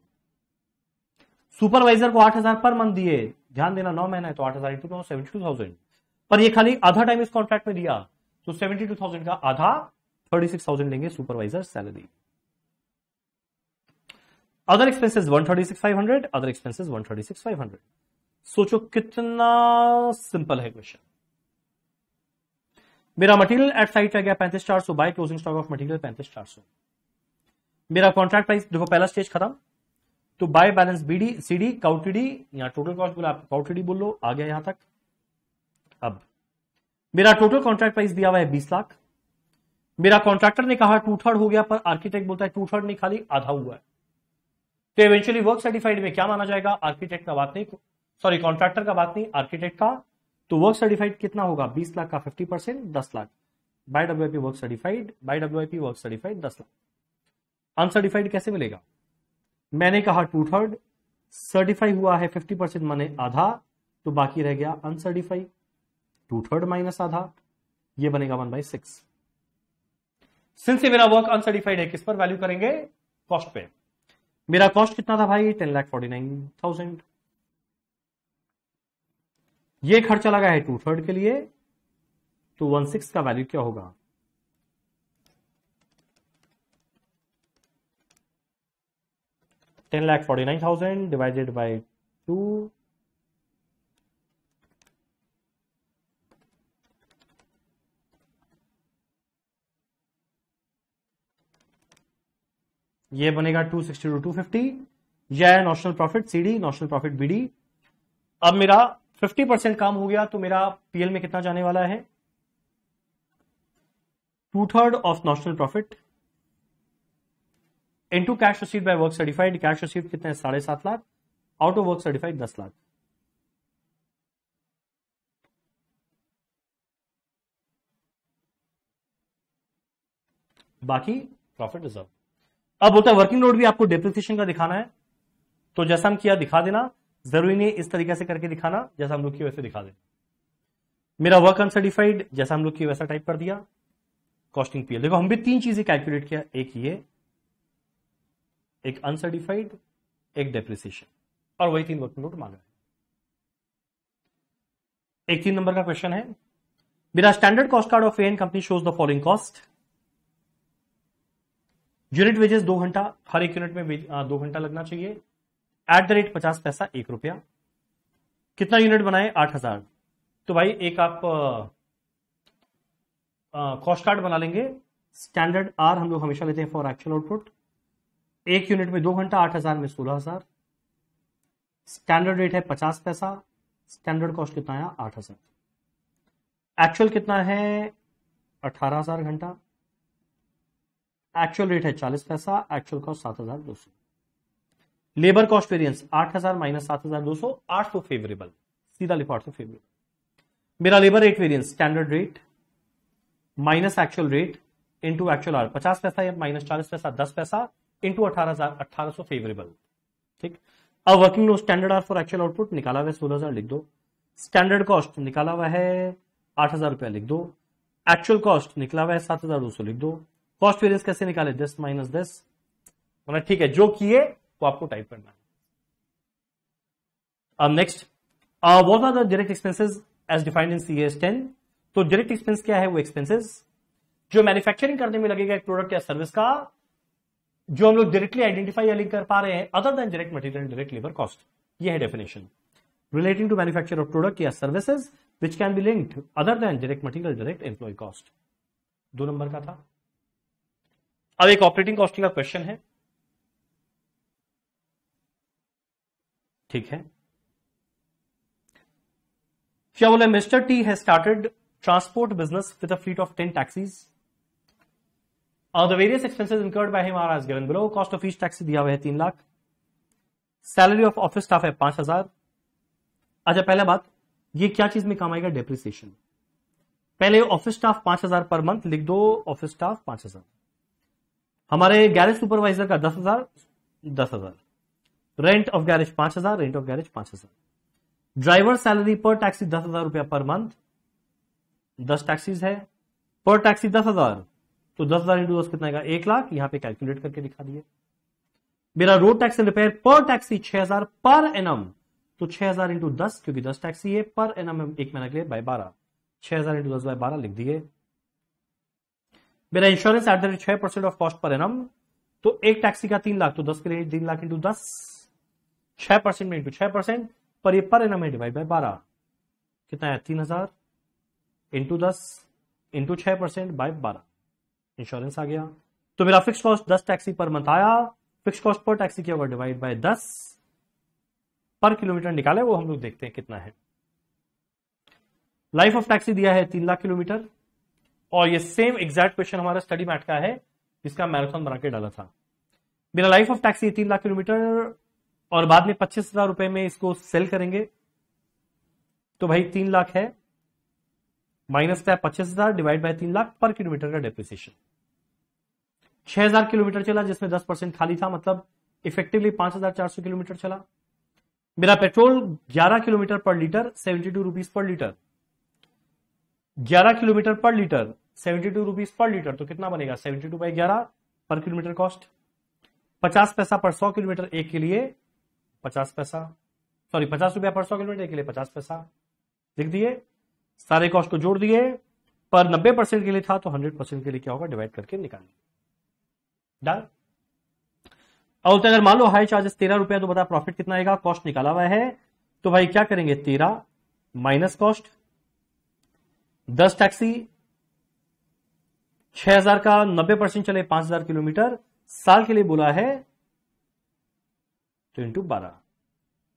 सुपरवाइजर को 8,000 पर मंथ दिए, ध्यान देना 9 महीना है तो 8,000 इंटू 9 72,000, पर ये खाली आधा टाइम इस कॉन्ट्रैक्ट में दिया, तो 72,000 का आधा 36,000 लेंगे supervisor salary. Other expenses 136,500, other expenses 136,500। सोचो कितना सिंपल है क्वेश्चन। मेरा मटेरियल एट साइट आ गया 35,400, by closing stock of material 35,400। मेरा कॉन्ट्रैक्ट प्राइस देखो, पहला स्टेज खत्म, तो बाय बैलेंस बीडी सीडी काउटीडी, या टोटल कॉस्ट बोला आप काउटीडी बोल लो, आ गया यहां तक। अब मेरा टोटल कॉन्ट्रैक्ट प्राइस दिया हुआ है 20 लाख। मेरा कॉन्ट्रैक्टर ने कहा 2/3 हो गया, पर आर्किटेक्ट बोलता है 2/3 नहीं, खाली आधा हुआ है। तो इवेंचुअली वर्क सर्टिफाइड में क्या माना जाएगा? आर्किटेक्ट का बात नहीं, सॉरी कॉन्ट्रैक्टर का बात नहीं, आर्किटेक्ट का। तो वर्क सर्टिफाइड कितना होगा? 20 लाख का 50% 10 lakh, by WIP work certified, by WIP work certified 10 lakh. Uncertified कैसे मिलेगा? मैंने कहा 2/3, सर्टिफाई हुआ है 50% माने आधा, तो बाकी रह गया अनसर्टिफाइड। 2/3 माइनस आधा, ये बनेगा 1/6। सिंस मेरा वर्क अनसर्टिफाइड है, किस पर वैल्यू करेंगे? कॉस्ट पे। मेरा कॉस्ट कितना था भाई? 10,49,000। ये खर्चा लगा है 2/3 के लिए, तो 1/6 का वैल्यू क्या होगा? 10,49,000 डिवाइडेड बाय 2, ये बनेगा 260 to 250। यह है notional profit CD, notional profit BD. अब मेरा 50% काम हो गया, तो मेरा पीएल में कितना जाने वाला है? 2/3 of notional profit into cash received by work certified. Cash received कितने? 7.5 lakh, out of work certified 10 lakh. बाकी प्रॉफिट रिजर्व। अब होता है वर्किंग नोट भी आपको डेप्रिसिएशन का दिखाना है, तो जैसा हम किया दिखा देना, जरूरी नहीं इस तरीके से करके दिखाना, जैसा हम लोग किए वैसे दिखा देना। मेरा वर्क अनसर्टिफाइड जैसा हम लोग किए वैसा टाइप कर दिया। कॉस्टिंग पीएल देखो, हम भी 3 चीजें कैलकुलेट किया, एक ये, एक अनसर्टिफाइड, एक डेप्रिसिएशन, और वही 3 वर्किंग नोट मांगा है। एक 3 नंबर का क्वेश्चन है। मेरा standard cost card of an company shows the following cost. Unit wages 2 घंटा, हर एक यूनिट में 2 घंटा लगना चाहिए। एट द रेट 50 पैसा 1 रुपया। कितना यूनिट बनाए? 8,000। तो भाई एक आप कॉस्ट कार्ड बना लेंगे। स्टैंडर्ड आर हम लोग हमेशा लेते हैं फॉर एक्चुअल आउटपुट। एक यूनिट में 2 घंटा, 8,000 में 16,000। स्टैंडर्ड रेट है 50 पैसा, स्टैंडर्ड कॉस्ट कितना आया? 8,000। एक्चुअल कितना है? 18,000 घंटा। एक्चुअल रेट है 40 पैसा, actual cost 7,200। Labour cost variance 8,000 minus 7,200, 800 favourable, सीधा लिखो 800 फेवरेबल। मेरा labour rate variance standard rate minus actual rate into actual hour, 50 पैसा या माइनस 40 पैसा 10 पैसा इंटू 18,000, 1800 फेवरेबल। ठीक। अब working note standard hour for actual output निकाला हुआ है 16,000 लिख दो। स्टैंडर्ड कॉस्ट निकाला हुआ है 8,000 रुपया लिख दो। एक्चुअल कॉस्ट निकला हुआ है 7,200 लिख दो। कॉस्ट वेरिएंस कैसे निकाले? 10 माइनस 10। मतलब ठीक है, जो किए वो आपको टाइप करना है। अब next, what are the direct expenses as defined in CS 10। तो डायरेक्ट एक्सपेंस क्या है? वो एक्सपेंसेस जो मैन्युफैक्चरिंग करने में लगेगा एक प्रोडक्ट या सर्विस का, जो हम लोग डायरेक्टली आइडेंटिफाई या लिंक कर पा रहे हैं, other than direct material and direct labour cost. ये है definition. Relating to manufacture of product या services which can be linked other than direct material direct employ cost. 2 number का था। अब एक ऑपरेटिंग कॉस्टिंग का क्वेश्चन है। ठीक है, क्या बोले? Mister T has started transport business with a fleet of 10 taxis. The various expenses incurred by him are as given below. Cost of each taxi दिया हुआ है 3 lakh. Salary of office staff है 5,000। अच्छा, पहला बात, ये क्या चीज में काम आएगा? डेप्रिसिएशन। पहले ऑफिस स्टाफ 5,000 पर मंथ लिख दो। Office staff 5,000। हमारे गैरेज सुपरवाइजर का 10,000। Rent of garage 5,000, rent of garage 5,000। Driver salary पर टैक्सी 10,000 रुपया पर मंथ, 10 टैक्सीज है, पर टैक्सी 10,000, तो 10,000 इंटू 10 कितना आएगा? 1 लाख। यहां पे कैलकुलेट करके दिखा दिए। मेरा रोड टैक्स रिपेयर पर टैक्सी 6,000 पर एनम, तो 6,000 इंटू 10, क्योंकि 10 टैक्सी है, पर एनम एक महीना के लिए बाय 12, 6,000 इंटू 10 बाय 12 लिख दिए। मेरा insurance eight the rate 6% of cost per annum, तो एक टैक्सी का 3 लाख, तो 10 के लिए 3 लाख इंटू 10, 6% में इंटू 6%, पर ये पर एनम है, डिवाइड बाय 12 कितना है 3000 इंटू 10 इंटू 6% बाय 12, इंश्योरेंस आ गया। तो मेरा fix cost 10 taxi per month आया, फिक्स कॉस्ट पर टैक्सी क्या होगा डिवाइड बाय 10 पर किलोमीटर निकाले, वो हम लोग देखते हैं कितना है। लाइफ ऑफ टैक्सी दिया है 3 लाख किलोमीटर, और ये सेम एग्जैक्ट क्वेश्चन हमारा स्टडी मैट का है जिसका मैराथन बना के डाला था। मेरा life of taxi 3 lakh kilometre और बाद में 25,000 रुपए में इसको सेल करेंगे, तो भाई 3 लाख है माइनस का 25,000 डिवाइड बाय 3 लाख पर किलोमीटर का डेप्रिसिएशन। 6,000 किलोमीटर चला जिसमें 10% खाली था, मतलब इफेक्टिवली 5,400 किलोमीटर चला। मेरा पेट्रोल 11 किलोमीटर पर litre 72 rupees per litre, 11 kilometre पर लीटर 72 रुपीज पर लीटर, तो कितना बनेगा 72 बाई 11 पर किलोमीटर कॉस्ट। 50 पैसा पर 100 किलोमीटर एक के लिए 50 पैसा, सॉरी 50 रुपया पर 100 किलोमीटर के लिए 50 पैसा लिख दिए, सारे कॉस्ट को जोड़ दिए, पर 90% के लिए था तो 100% के लिए क्या होगा डिवाइड करके निकाल दिया, डन। और अगर मान लो हाई चार्जेस 13 रुपया, तो बता प्रॉफिट कितना आएगा, कॉस्ट निकाला हुआ है, तो भाई क्या करेंगे 13 माइनस कॉस्ट 10 टैक्सी 6,000 का 90% चले 5,000 किलोमीटर साल के लिए बोला है, तो इंटू 12,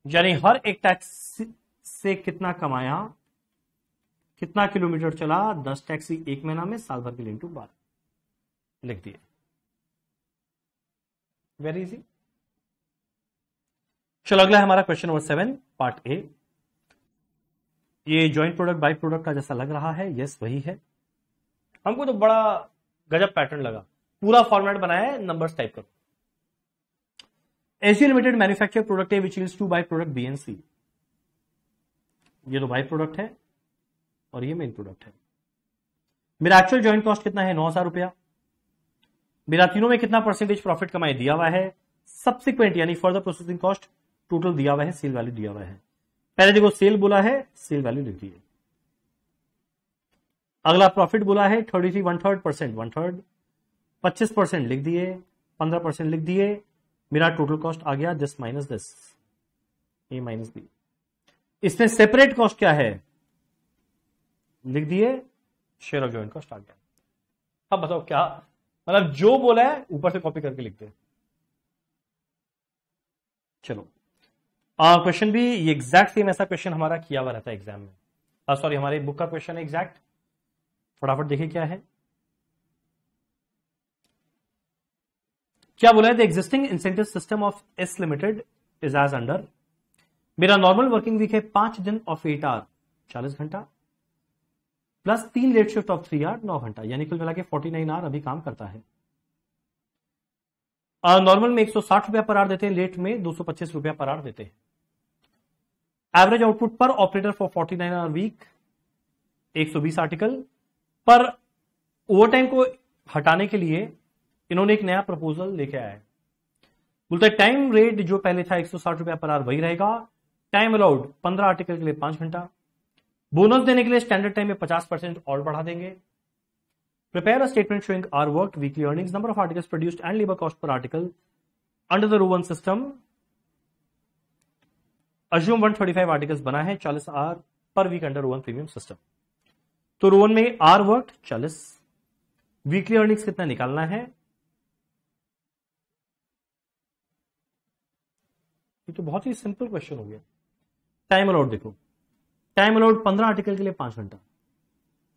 यानी हर एक टैक्सी से कितना कमाया, कितना किलोमीटर चला, 10 टैक्सी एक महीना में साल भर के लिए इंटू 12 लिख दिए, वेरी इजी। चलो अगला है हमारा क्वेश्चन नंबर 7 पार्ट ए। ये जॉइंट प्रोडक्ट बाई प्रोडक्ट का जैसा लग रहा है, यस वही है। हमको तो बड़ा गजब पैटर्न लगा, पूरा फॉर्मेट बनाया है, नंबर्स टाइप करो। SG limited manufacture product A which is two by product B and C, ये तो बाई प्रोडक्ट है और ये मेन प्रोडक्ट है। मेरा एक्चुअल जॉइंट कॉस्ट कितना है 9,000 रुपया। मेरा तीनों में कितना परसेंटेज प्रॉफिट कमाई दिया हुआ है, सब्सिक्वेंट यानी फर्दर प्रोसेसिंग कॉस्ट टोटल दिया हुआ है, सेल वैल्यू दिया हुआ है। पहले देखो सेल बोला है, सेल वैल्यू लिख दिए। अगला प्रॉफिट बोला है 33 1/3%, 1/3 25% लिख दिए, 15% लिख दिए। मेरा टोटल कॉस्ट आ गया this minus this, A minus B. इसमें सेपरेट कॉस्ट क्या है लिख दिए, शेयर ऑफ जॉइंट कॉस्ट आ गया। अब बताओ क्या, मतलब जो बोला है ऊपर से कॉपी करके लिखते हैं। चलो क्वेश्चन भी ये एग्जैक्ट सेम ऐसा क्वेश्चन हमारा किया हुआ रहता है एग्जाम में, सॉरी हमारे बुक का क्वेश्चन है एग्जैक्ट। फटाफट देखिए क्या है, क्या बोला है, the existing incentive system of S limited is as under. मेरा नॉर्मल वर्किंग वीक है 5 दिन ऑफ 8 आवर 40 घंटा plus 3 late shift of 3 hour 9 घंटा, यानी कुल मिला के 49 आवर अभी काम करता है। नॉर्मल में 160 रुपया पर आवर देते हैं, लेट में 225 रुपया पर आवर देते हैं। Average output per operator for 49 hour week 120 article. पर ओवरटाइम को हटाने के लिए इन्होंने एक नया प्रपोजल लेके आया है, बोलते हैं टाइम रेट जो पहले था 160 रुपया पर आवर वही रहेगा, टाइम अलाउड 15 आर्टिकल के लिए 5 घंटा, बोनस देने के लिए स्टैंडर्ड टाइम में 50% और बढ़ा देंगे। Prepare a statement showing hour work, weekly earnings, number of articles produced and labour cost per article under the row 1 system. Assume 135 articles बना है, 40 hour per week under row 1 premium system. तो row 1 में are work 40, weekly earnings कितना निकालना है, ये तो बहुत ही सिंपल क्वेश्चन हो गया। टाइम अलाउड देखो, टाइम अलाउड 15 आर्टिकल के लिए 5 घंटा,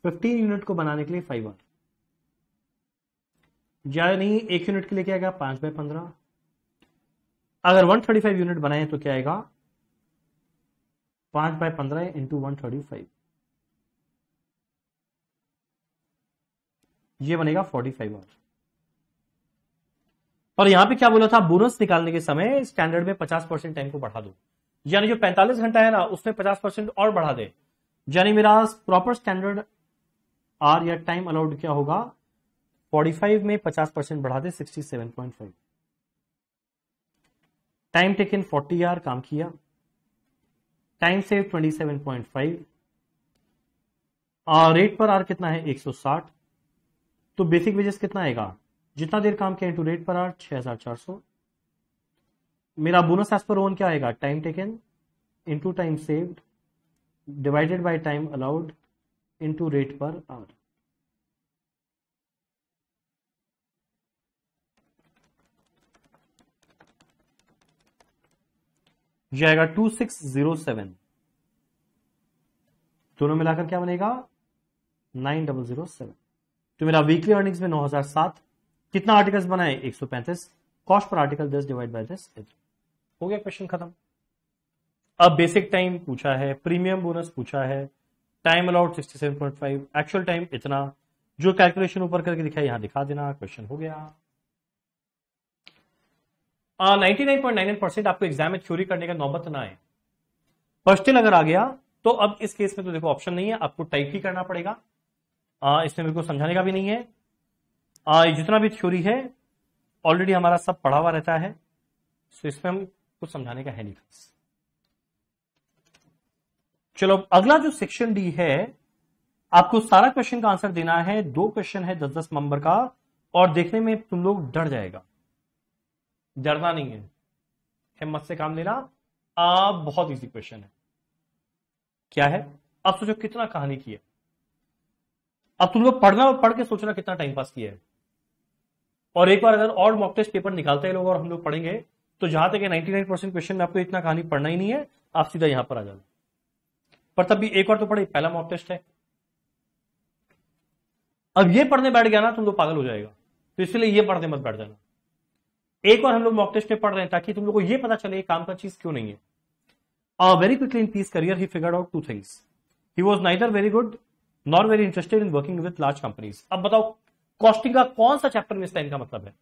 15 यूनिट को बनाने के लिए 5 आवर, यानी 1 यूनिट के लिए क्या आएगा 5/15। अगर 135 यूनिट बनाए तो क्या आएगा 5/15 इंटू 135, ये बनेगा 45 आवर। और यहां पे क्या बोला था, बोनस निकालने के समय स्टैंडर्ड में 50% टाइम को बढ़ा दो, यानी जो 45 घंटा है ना उसमें 50% और बढ़ा दे, यानी मेरा प्रॉपर स्टैंडर्ड आर या टाइम अलाउड क्या होगा 45 में 50% बढ़ा दे 67.5। टाइम टेकन 40 आवर काम किया, टाइम सेव 27.5, रेट पर आर कितना है 160, तो बेसिक वेजेस कितना आएगा जितना देर काम किया इंटू रेट पर आवर 6400। मेरा बोनस एज पर ओन क्या आएगा, time taken into time saved divided by time allowed into rate per hour. यह आएगा 2607, दोनों मिलाकर क्या बनेगा 9007। तो मेरा वीकली अर्निंग्स में 9007, कितना आर्टिकल्स बनाए 135, cost per article 10 divide by 10, हो गया क्वेश्चन खत्म। अब बेसिक टाइम पूछा है, प्रीमियम बोनस पूछा है, टाइम अलाउड 67.5, एक्चुअल टाइम इतना, जो कैलकुलेशन ऊपर करके दिखाया यहां दिखा देना, क्वेश्चन हो गया। 99.99% आपको एग्जाम में थ्योरी करने का नौबत ना आए, पर स्टिल अगर आ गया तो अब इस केस में तो देखो ऑप्शन नहीं है, आपको टाइप ही करना पड़ेगा। इसमें मेरे को समझाने का भी नहीं है। जितना भी थ्योरी है ऑलरेडी हमारा सब पढ़ा हुआ रहता है, तो इसमें हम कुछ समझाने का है नहीं। चलो अगला जो सेक्शन डी है, आपको सारा क्वेश्चन का आंसर देना है। 2 क्वेश्चन है 10-10 नंबर का, और देखने में तुम लोग डर जाएगा, डरना नहीं है, हिम्मत से काम लेना। बहुत इजी क्वेश्चन है। क्या है? अब सोचो कितना कहानी की है। अब तुम लोग पढ़ के सोचना कितना टाइम पास किया है। और एक बार अगर और मॉक टेस्ट पेपर निकालते हैं लोग और हम लोग पढ़ेंगे, तो जहां तक 99% क्वेश्चन में आपको इतना कहानी पढ़ना ही नहीं है, आप सीधा यहां पर आ जाना। पर तब भी एक बार तो पढ़े, पहला मॉक टेस्ट है। अब ये पढ़ने बैठ गया ना तुम लोग पागल हो जाएगा, तो इसलिए ये पढ़ने मत बैठ जाना। एक बार हम लोग मॉक टेस्ट में पढ़ रहे हैं ताकि तुम लोग को ये पता चले काम का चीज क्यों नहीं है। Very quickly in his career, he figured out 2 things. He was neither very good nor very interested in working with large companies. अब बताओ कॉस्टिंग का कौन सा चैप्टर में इस टाइम का मतलब है?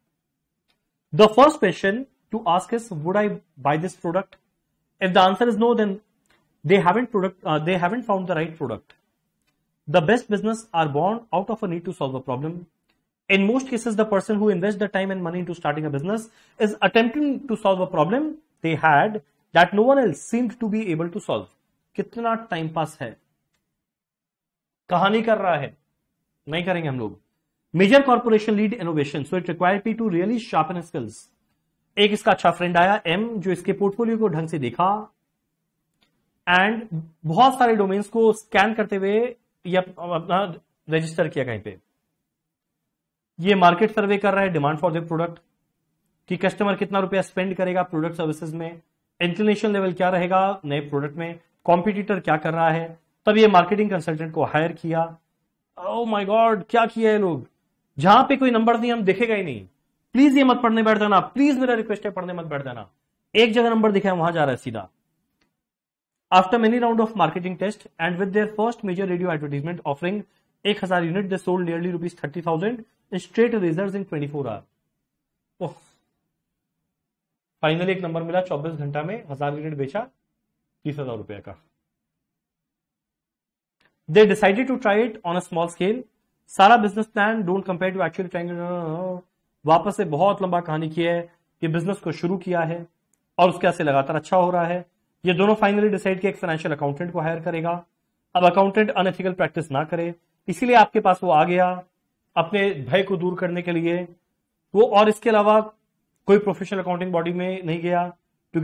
The first question to ask is, would I buy this product? If the answer is no, then they haven't found the right product. The best business are born out of a need to solve a problem. In most cases, the person who invests the time and money into starting a business is attempting to solve a problem they had that no one else seemed to be able to solve. कितना time पास है, कहानी कर रहा है, नहीं करेंगे हम लोग। Major corporation lead innovation, so it require P to really sharpen skills. एक इसका अच्छा फ्रेंड आया एम, जो इसके पोर्टफोलियो को ढंग से देखा एंड बहुत सारे डोमेन्स को स्कैन करते हुए या अपना रजिस्टर किया कहीं पे। ये मार्केट सर्वे कर रहा है डिमांड फॉर द प्रोडक्ट, कि कस्टमर कितना रुपया स्पेंड करेगा प्रोडक्ट सर्विसेज में, इंक्लिनेशन लेवल क्या रहेगा नए प्रोडक्ट में, कॉम्पिटिटर क्या कर रहा है। तब ये मार्केटिंग कंसल्टेंट को हायर किया। ओह माय गॉड, क्या किया है लोग। जहां पे कोई नंबर नहीं हम देखेगा ही नहीं। प्लीज ये मत पढ़ने बैठ जाना, प्लीज मेरा रिक्वेस्ट है, पढ़ने मत बैठ जाना। एक जगह नंबर दिखा है वहां जा रहा है सीधा। After many round of marketing test and with their first major radio advertisement offering 1000 unit, they sold nearly ₹30,000 in straight razors in 24 hour. Finally एक नंबर मिला, 24 घंटा में 1000 यूनिट बेचा, 30,000 रुपए का। They decided to try it on a small scale. सारा business plan don't compare to actually trying, वापस से बहुत लंबा कहानी की है कि बिजनेस को शुरू किया है और उसके से लगातार अच्छा हो रहा है। ये दोनों फाइनली डिसाइड किया एक फाइनेंशियल अकाउंटेंट को हायर करेगा। अब अकाउंटेंट अनएथिकल प्रैक्टिस ना करे, इसीलिए आपके पास वो आ गया अपने भय को दूर करने के लिए वो। और इसके अलावा कोई प्रोफेशनल अकाउंटिंग बॉडी में नहीं गया to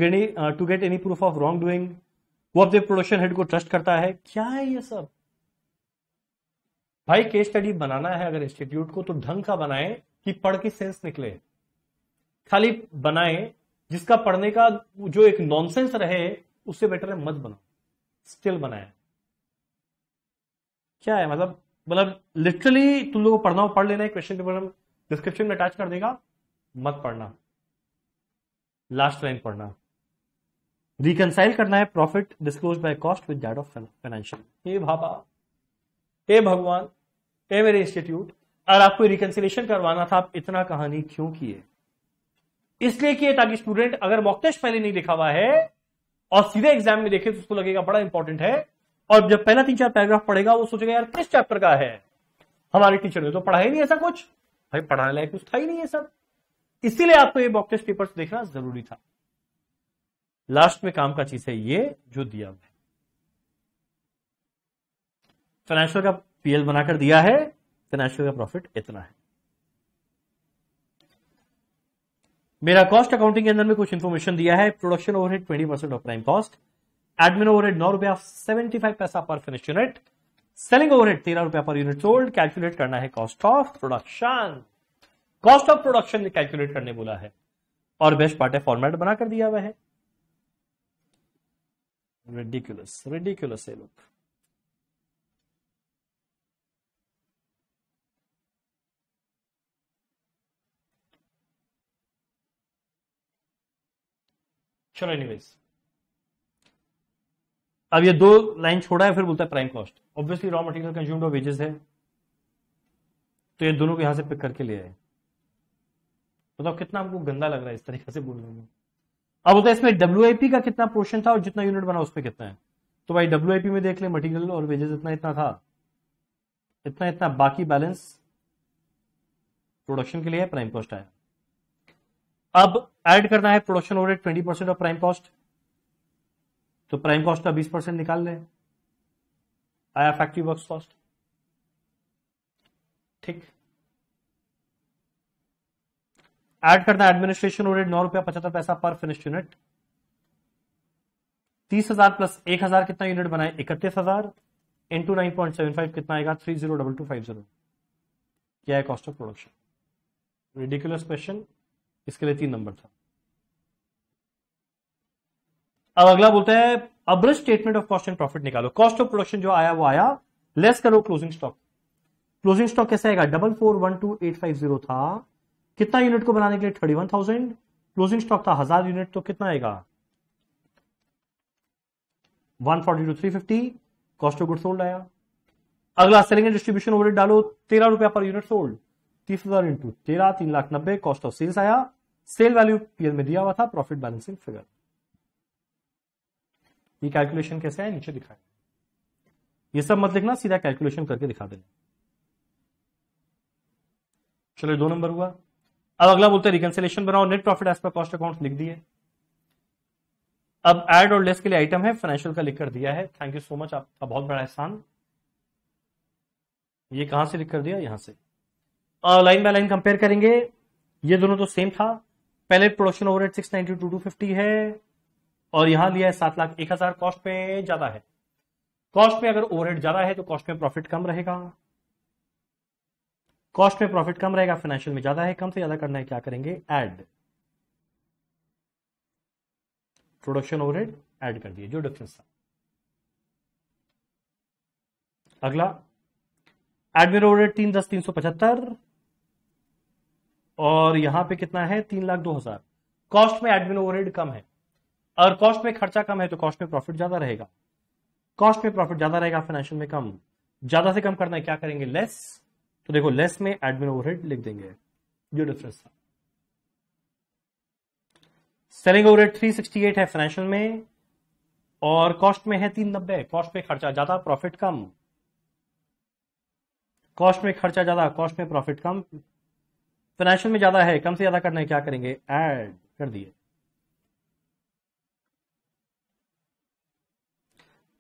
get any proof of wrong doing. वो अपने प्रोडक्शन हेड को ट्रस्ट करता है। क्या है ये सब भाई? केस स्टडी बनाना है अगर इंस्टीट्यूट को, तो ढंग का बनाए कि पढ़ के सेंस निकले। खाली बनाए जिसका पढ़ने का जो एक नॉनसेंस रहे, उससे बेटर है मत बनाओ, स्टिल बनाए। क्या है मतलब लिटरली तुम लोगों को पढ़ना हो पढ़ लेना है, क्वेश्चन पेपर हम डिस्क्रिप्शन में अटैच कर देगा, मत पढ़ना, लास्ट लाइन पढ़ना। रिकंसाइल करना है profit disclose by cost with that of financial. हे बाबा, हे भगवान, हे मेरे इंस्टीट्यूट, अगर आपको रिकंसिलेशन करवाना था, आप इतना कहानी क्यों किए? इसलिए किए ताकि स्टूडेंट अगर मॉक टेस्ट पहले नहीं देखा हुआ है और सीधे एग्जाम में देखे तो उसको लगेगा बड़ा इंपॉर्टेंट है, और जब पहला 3-4 पैराग्राफ पढ़ेगा वो सोचेगा यार किस चैप्टर का है, हमारे टीचर ने तो पढ़ा ही नहीं ऐसा कुछ। भाई पढ़ाने लायक कुछ था ही नहीं है सब। इसीलिए आपको ये मॉक टेस्ट पेपर्स देखना जरूरी था। लास्ट में काम का चीज है ये जो दिया हुआ है, फाइनेंशियल का पीएल बनाकर दिया है, फाइनेंशियल का प्रॉफिट इतना है। मेरा कॉस्ट अकाउंटिंग के अंदर में कुछ इंफॉर्मेशन दिया है। Production overhead 20% of prime cost, admin overhead 9 रुपया 75 पैसा पर फिनिश यूनिट, सेलिंग ओवरहेड 13 रुपया पर यूनिट सोल्ड। कैलकुलेट करना है cost of production, cost of production calculate करने बोला है, और बेस्ट पार्ट है फॉर्मेट बना कर दिया हुआ है। रिडिकुलस रिडिकुलस है लोग। चलो एनीवेज, अब ये 2 लाइन छोड़ा है, फिर बोलता है prime cost. Obviously raw material consumed और वेजेस है, तो ये दोनों को यहां से पिक करके ले आए। बताओ कितना हमको गंदा लग रहा है इस तरीके से बोलने में। अब होता है इसमें WIP का कितना पोर्शन था और जितना यूनिट बना उस पर कितना है। तो भाई WIP में देख ले, मटेरियल और वेजेस इतना इतना था, इतना इतना, बाकी बैलेंस प्रोडक्शन के लिए प्राइम कॉस्ट आया। अब ऐड करना है production overhead 20% of prime cost, तो प्राइम कॉस्ट का 20% निकाल ले, आया फैक्ट्री वर्क्स कॉस्ट। ठीक, ऐड करना एडमिनिस्ट्रेशन ओवरहेड 9 रुपया 75 पैसा पर फिनिश यूनिट, 30,000 प्लस 1,000 कितना यूनिट बनाए, 31,000 इंटू 9.75 कितना आएगा, 302250। क्या है cost of production. Ridiculous question, इसके लिए 3 नंबर था। अब अगला बोलता है abridged statement of cost and profit निकालो। कॉस्ट ऑफ प्रोडक्शन जो आया वो आया, लेस करो क्लोजिंग स्टॉक। क्लोजिंग स्टॉक कैसे आएगा, 4412,850 था, कितना यूनिट को बनाने के लिए 31,000, क्लोजिंग स्टॉक था 1000 यूनिट, तो कितना आएगा 142,350, कॉस्ट ऑफ गुड सोल्ड आया। अगला सेलिंग एंड डिस्ट्रीब्यूशन ओवरहेड डालो, 13 रुपया per unit sold, 30,000 into 13, 3,90,000, cost of sales आया, सेल वैल्यू पीएल में दिया हुआ था, प्रॉफिट बैलेंसिंग फिगर। ये कैलकुलेशन कैसे है नीचे दिखाया, ये सब मत लिखना, सीधा कैलकुलेशन करके दिखा देना। चलो 2 नंबर हुआ। अब अगला बोलते हैं रिकंसिलेशन बनाओ, net profit as per cost account लिख दिए। अब ऐड और लेस के लिए आइटम है, फाइनेंशियल का लिख कर दिया है, थैंक यू सो मच, आपका बहुत बड़ा एहसान। ये कहां से लिख कर दिया, यहां से। लाइन बाय लाइन कंपेयर करेंगे, ये दोनों तो सेम था। पहले प्रोडक्शन ओवरहेड 692,250 है, और यहां लिया है 7,01,000, कॉस्ट पे ज्यादा है। कॉस्ट में अगर ओवरहेड ज्यादा है तो कॉस्ट में प्रॉफिट कम रहेगा, कॉस्ट में प्रॉफिट कम रहेगा, फाइनेंशियल में ज्यादा है, कम से ज्यादा करना है, क्या करेंगे, ऐड प्रोडक्शन ओवरहेड ऐड कर दिए जो डिफरेंस था। अगला एडमिन ओवरहेड 310,375, और यहां पे कितना है 3,02,000। कॉस्ट में एडमिन ओवरहेड कम है, और कॉस्ट में खर्चा कम है तो कॉस्ट में प्रॉफिट ज्यादा रहेगा, कॉस्ट में प्रॉफिट ज्यादा रहेगा, फाइनेंशियल में कम। ज्यादा से कम करना है, क्या करेंगे, लेस। तो देखो लेस में एडमिन ओवरहेड लिख देंगे, जो डिफरेंस था। सेलिंग ओवरहेड 368 है फाइनेंशियल में, और कॉस्ट में है 390। कॉस्ट में खर्चा ज्यादा, प्रॉफिट कम, कॉस्ट में खर्चा ज्यादा, कॉस्ट में प्रॉफिट कम, फाइनेंशियल में ज्यादा है, कम से ज्यादा करना है, क्या करेंगे, ऐड कर दिए।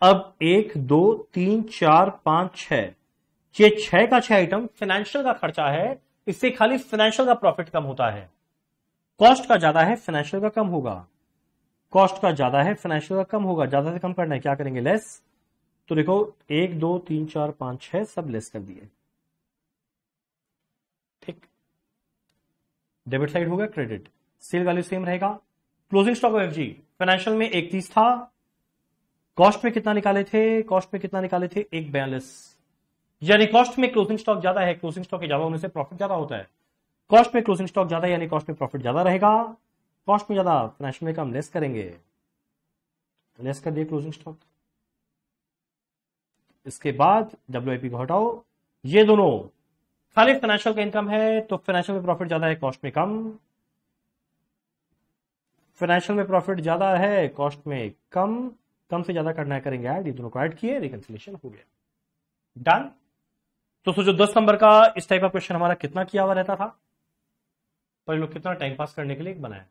अब 1 2 3 4 5 6, ये 6 का 6 आइटम फाइनेंशियल का खर्चा है, इससे खाली फाइनेंशियल का प्रॉफिट कम होता है। कॉस्ट का ज्यादा है, फाइनेंशियल का कम होगा, कॉस्ट का ज्यादा है, फाइनेंशियल का कम होगा, ज्यादा से कम करना है, क्या करेंगे, लेस। तो देखो 1 2 3 4 5 6 सब लेस कर दिए। ठीक, डेबिट साइड हो गया, क्रेडिट, सेल वैल्यू सेम रहेगा। Closing stock of FG financial में 31 था, कॉस्ट में कितना निकाले थे, कॉस्ट में कितना निकाले थे, 142, यानी कॉस्ट में क्लोजिंग स्टॉक ज्यादा है, क्लोजिंग स्टॉक के ज्यादा होने से प्रॉफिट ज्यादा होता है। कॉस्ट में क्लोजिंग स्टॉक ज्यादा है, यानी कॉस्ट में प्रॉफिट ज्यादा रहेगा, कॉस्ट में ज्यादा, फाइनेंशियल में कम, लेस करेंगे, लेस कर दिए क्लोजिंग स्टॉक। इसके बाद WIP को हटाओ, ये दोनों खाली फाइनेंशियल का इनकम है तो फाइनेंशियल में प्रॉफिट ज्यादा है, कॉस्ट में कम, फाइनेंशियल में प्रॉफिट ज्यादा है, कॉस्ट में कम, कम से ज्यादा करना है, करेंगे ऐड, ये दोनों को ऐड किए, रिकंसिलेशन हो गया, डन। तो सोचो 10 नंबर का इस टाइप का क्वेश्चन हमारा कितना किया हुआ रहता था, पर लोग कितना टाइम पास करने के लिए बनाया।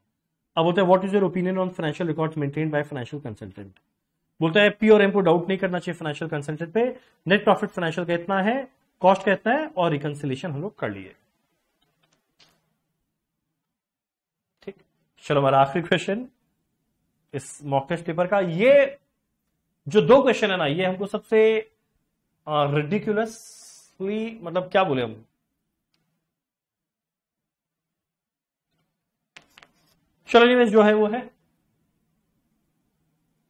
अब बोलते हैं what is your opinion on financial records maintained by financial consultant. बोलता है पी और एम को डाउट नहीं करना चाहिए फाइनेंशियल कंसल्टेंट पे, नेट प्रॉफिट फाइनेंशियल का इतना है, कॉस्ट का इतना है, और रिकंसिलेशन हम लोग कर लिए। ठीक, चलो हमारा आखिरी क्वेश्चन इस मॉक टेस्ट पेपर का, ये जो 2 क्वेश्चन है ना, ये हमको सबसे रिडिक्यूलसली, मतलब क्या बोले हम, चलो एनीवेज जो है वो है।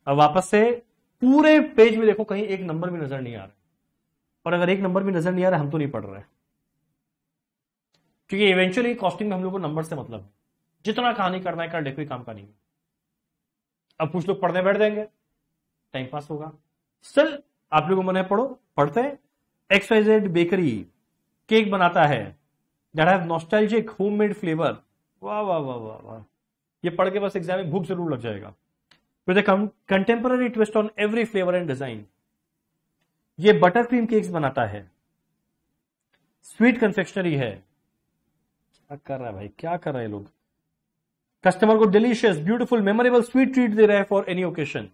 अब वापस से पूरे पेज में देखो, कहीं एक नंबर भी नजर नहीं आ रहा है, और अगर एक नंबर भी नजर नहीं आ रहा है, हम तो नहीं पढ़ रहे, क्योंकि इवेंचुअली कॉस्टिंग में हम लोग को नंबर से मतलब है। जितना कहानी करना है कर ले, कोई काम का नहीं है। अब कुछ लोग पढ़ने बैठ जाएंगे, टाइम पास होगा। स्टिल आप लोगों को मन है पढ़ो, पढ़ते हैं। XYZ बेकरी केक बनाता है that have nostalgic homemade flavour. वाह वाह वाह वाह वाह, ये पढ़ के बस एग्जाम में भूख जरूर लग जाएगा। With a contemporary twist on every flavour and design. ये बटर क्रीम केक्स बनाता है, स्वीट कन्फेक्शनरी है। क्या कर रहा है भाई, क्या कर रहे हैं लोग। कस्टमर को delicious beautiful memorable sweet treat दे रहा है for any occasion.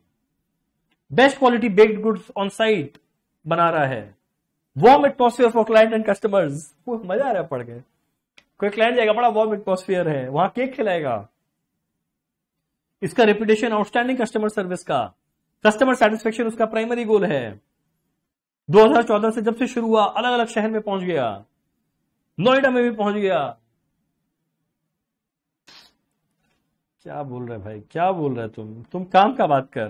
Best quality baked goods on site बना रहा है। Warm atmosphere for client and customers. मजा आ रहा है पढ़ के। कोई क्लाइंट जाएगा, बड़ा वार्म एटमॉस्फेयर है, वहां केक खिलाएगा। इसका रेपुटेशन आउटस्टैंडिंग कस्टमर सर्विस का, कस्टमर सेटिस्फेक्शन उसका प्राइमरी गोल है। 2014 से जब से शुरू हुआ, अलग अलग शहर में पहुंच गया, नोएडा में भी पहुंच गया। क्या बोल रहे भाई, क्या बोल रहे तुम काम का बात कर।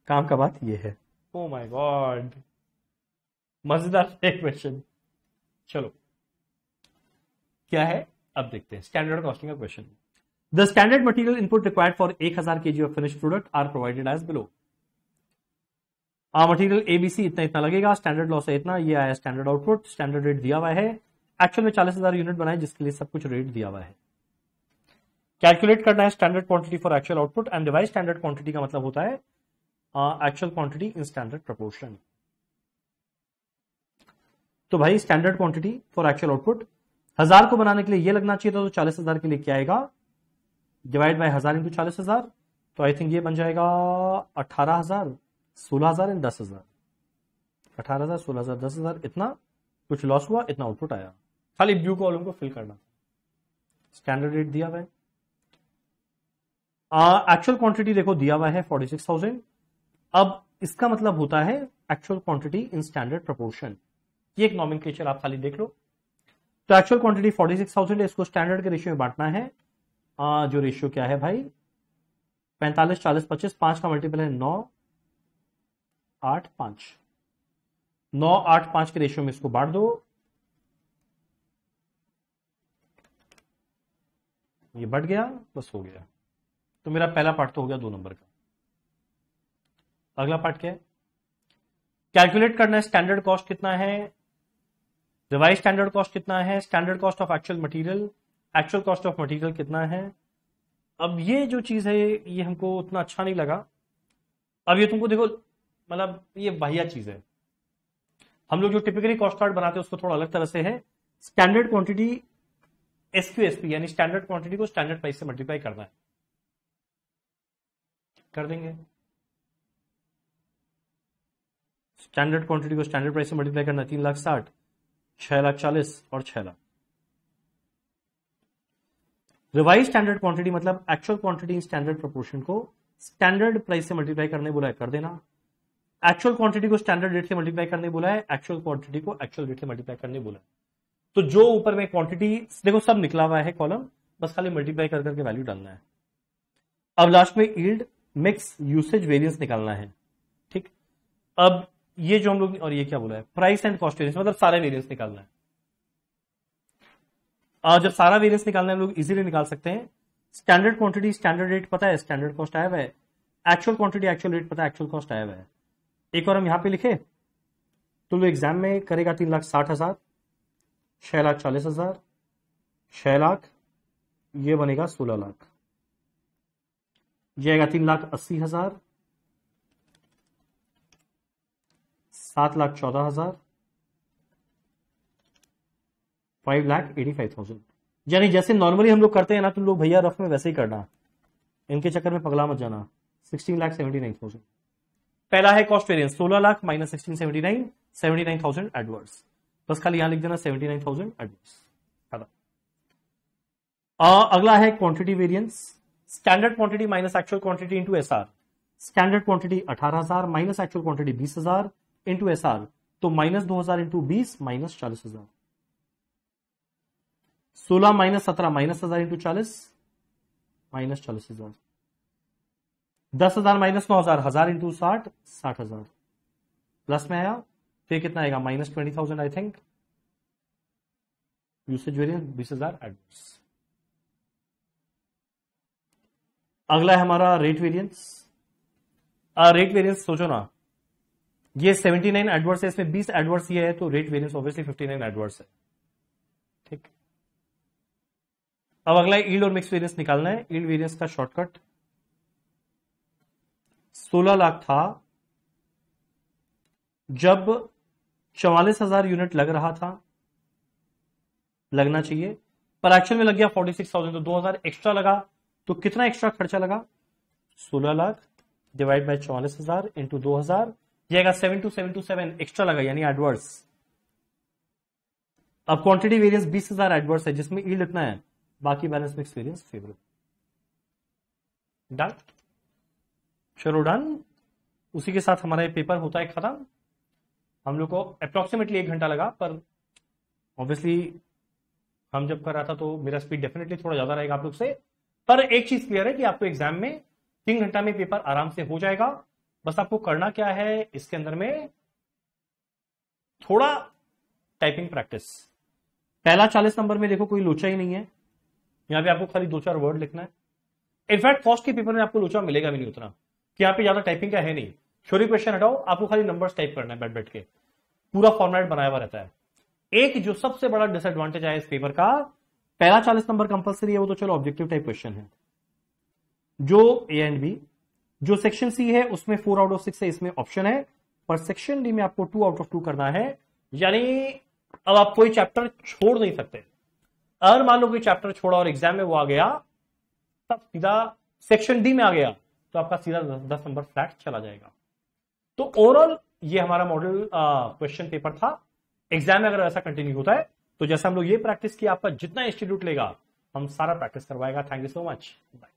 काम का बात ये है। ओ माय गॉड, मजेदार क्वेश्चन। चलो क्या है अब देखते हैं। स्टैंडर्ड कॉस्टिंग का question. The standard material input required for 1000 kg of finished product are provided as below. Material ABC इतना इतना लगेगा, स्टैंडर्ड लॉस है इतना, ये आया स्टैंडर्ड आउटपुट, स्टैंडर्ड रेट दिया हुआ है। एक्चुअल में 40,000 यूनिट बनाए, जिसके लिए सब कुछ रेट दिया हुआ है। कैलकुलेट करना है standard quantity for actual output and divide standard quantity का मतलब होता है actual quantity in standard proportion. तो भाई standard quantity for actual output 1000 को बनाने के लिए ये लगना चाहिए था, तो 40,000 के लिए क्या आएगा, डिवाइड बाय 1000 इंटू 40,000। तो आई थिंक ये बन जाएगा 18,000, 16,000 एंड 10,000। 18,000, 16,000, 10,000, इतना कुछ लॉस हुआ, इतना आउटपुट आया। खाली ब्लू कॉलम को फिल करना। स्टैंडर्ड रेट दिया हुआ है। एक्चुअल क्वांटिटी देखो दिया हुआ है 46,000। अब इसका मतलब होता है actual quantity in standard proportion. ये एक नॉमेनक्लेचर आप खाली देख लो। तो एक्चुअल क्वांटिटी 46,000 है, इसको स्टैंडर्ड के रेशियो में बांटना है। जो रेशियो क्या है भाई, 45, 40, 25, 5 का मल्टीपल है 9, 8, 5। 9, 8, 5 के रेशियो में इसको बांट दो। ये बढ़ गया, बस हो गया। तो मेरा पहला पार्ट तो हो गया 2 नंबर का। अगला पार्ट क्या है, कैलकुलेट करना है स्टैंडर्ड कॉस्ट कितना है, रिवाइज स्टैंडर्ड कॉस्ट कितना है, standard cost of actual material, actual cost of material कितना है। अब ये जो चीज है ये हमको उतना अच्छा नहीं लगा। अब ये तुमको देखो, मतलब ये बढ़िया चीज है। हम लोग जो टिपिकली कॉस्ट कार्ड बनाते हैं उसको थोड़ा अलग तरह से है। स्टैंडर्ड क्वांटिटी SQSP यानी स्टैंडर्ड क्वांटिटी को स्टैंडर्ड प्राइस से मल्टीप्लाई करना है। कर देंगे। स्टैंडर्ड क्वांटिटी को स्टैंडर्ड प्राइस से मल्टीप्लाई करना, 3,60,000, 6,40,000 और 6 लाख। रिवाइज स्टैंडर्ड क्वांटिटी मतलब actual quantity in standard proportion को स्टैंडर्ड प्राइस से मल्टीप्लाई करने बोला है, कर देना। एक्चुअल क्वांटिटी को स्टैंडर्ड रेट से मल्टीप्लाई करने बोला है, एक्चुअल क्वांटिटी को एक्चुअल रेट से मल्टीप्लाई करने बोला है। तो जो ऊपर में क्वांटिटी देखो सब निकला हुआ है कॉलम, बस खाली मल्टीप्लाई कर करके वैल्यू डालना है। अब लास्ट में यील्ड, मिक्स, यूसेज, वेरियंस निकालना है। ठीक, अब ये जो हम लोग, और ये क्या बोला है, प्राइस एंड कॉस्ट वेरियंस, मतलब सारे वेरियंस निकालना है। जब सारा वेरियंस निकालना है हम लोग इजीली निकाल सकते हैं। स्टैंडर्ड क्वांटिटी स्टैंडर्ड रेट पता है, स्टैंडर्ड कॉस्ट आया हुआ है। एक्चुअल क्वांटिटी एक्चुअल रेट पता है, एक्चुअल कॉस्ट आया हुआ है। एक और हम यहां पे लिखे तो वो एग्जाम में करेगा 3,60,000, 6,40,000, 6 लाख, ये बनेगा 16 लाख। ये आएगा 3,80,000, 7,14,000, 5,85,000। यानी जैसे नॉर्मली हम लोग करते हैं ना, तुम लोग भैया रफ में वैसे ही करना, इनके चक्कर में पगला मत जाना। 16,79,000 पहला है cost variance, 16 lakh minus 1679, 79,000 adverse. बस खाली यहां लिख देना 79,000 एडवर्स। अगला है quantity variance, standard quantity minus actual quantity into SR। Standard quantity 18,000 minus actual quantity 20,000 into SR, तो -2,000 into 20 minus 40,000। 16 minus 17 minus 1,000 into 40 minus 40,000। 10,000 minus 9,000 1,000 into 60 60,000। Plus में आया फिर कितना आएगा -20,000 I think. Usage variance 20,000 adverse. अगला है हमारा रेट वेरिएंस। रेट वेरिएंस सोचो ना, ये 79 एडवर्स है, इसमें 20 एडवर्स ये है, तो रेट वेरिएंस ऑब्वियसली 59 एडवर्स है। ठीक, अब अगला यील्ड और मिक्स वेरिएंस निकालना है। यील्ड वेरिएंस का शॉर्टकट 16 लाख था जब 44,000 यूनिट लग रहा था, लगना चाहिए, पर एक्चुअल में लग गया 46,000, तो 2,000 एक्स्ट्रा लगा। तो कितना एक्स्ट्रा खर्चा लगा? 16 लाख डिवाइड बाय 44,000 इंटू 2,000, जाएगा 72727 एक्स्ट्रा लगा, यानी एडवर्स। अब क्वांटिटी वेरिएंस 20,000 एडवर्स है, जिसमें यील्ड इतना है, बाकी balance mix variance favourable. Done, चलो डन। उसी के साथ हमारा ये पेपर होता है खत्म। हम लोग को अप्रोक्सीमेटली 1 घंटा लगा, पर ऑब्वियसली हम जब कर रहा था तो मेरा स्पीड डेफिनेटली थोड़ा ज्यादा रहेगा आप लोग से। पर एक चीज क्लियर है कि आपको एग्जाम में 3 घंटा में पेपर आराम से हो जाएगा। बस आपको करना क्या है, इसके अंदर में थोड़ा टाइपिंग प्रैक्टिस। पहला 40 नंबर में देखो कोई लोचा ही नहीं है, यहां पे आपको खाली 2-4 वर्ड लिखना है। इनफैक्ट कॉस्ट के पेपर में आपको लोचा मिलेगा भी नहीं उतना, कि यहां पे ज्यादा टाइपिंग का है नहीं। छोटी क्वेश्चन हटाओ, आपको खाली नंबर्स टाइप करना है बैठ बैठ के, पूरा फॉर्मेट बनाया हुआ रहता है। एक जो सबसे बड़ा डिसएडवांटेज है इस पेपर का, पहला 40 नंबर कंपलसरी है, वो तो चलो ऑब्जेक्टिव टाइप क्वेश्चन है, जो ए एंड बी। जो सेक्शन सी है उसमें 4 आउट ऑफ 6 है, इसमें ऑप्शन है, पर सेक्शन डी में आपको 2 आउट ऑफ 2 करना है। यानी अब आप कोई चैप्टर छोड़ नहीं सकते। अगर मान लो कोई चैप्टर छोड़ा और एग्जाम में वो आ गया, तब सीधा सेक्शन डी में आ गया, तो आपका सीधा 10 नंबर फ्लैट चला जाएगा। तो ओवरऑल ये हमारा मॉडल क्वेश्चन पेपर था। एग्जाम में अगर ऐसा कंटिन्यू होता है तो जैसे हम लोग ये प्रैक्टिस किया, आपका जितना इंस्टीट्यूट लेगा हम सारा प्रैक्टिस करवाएगा। Thank you so much, bye.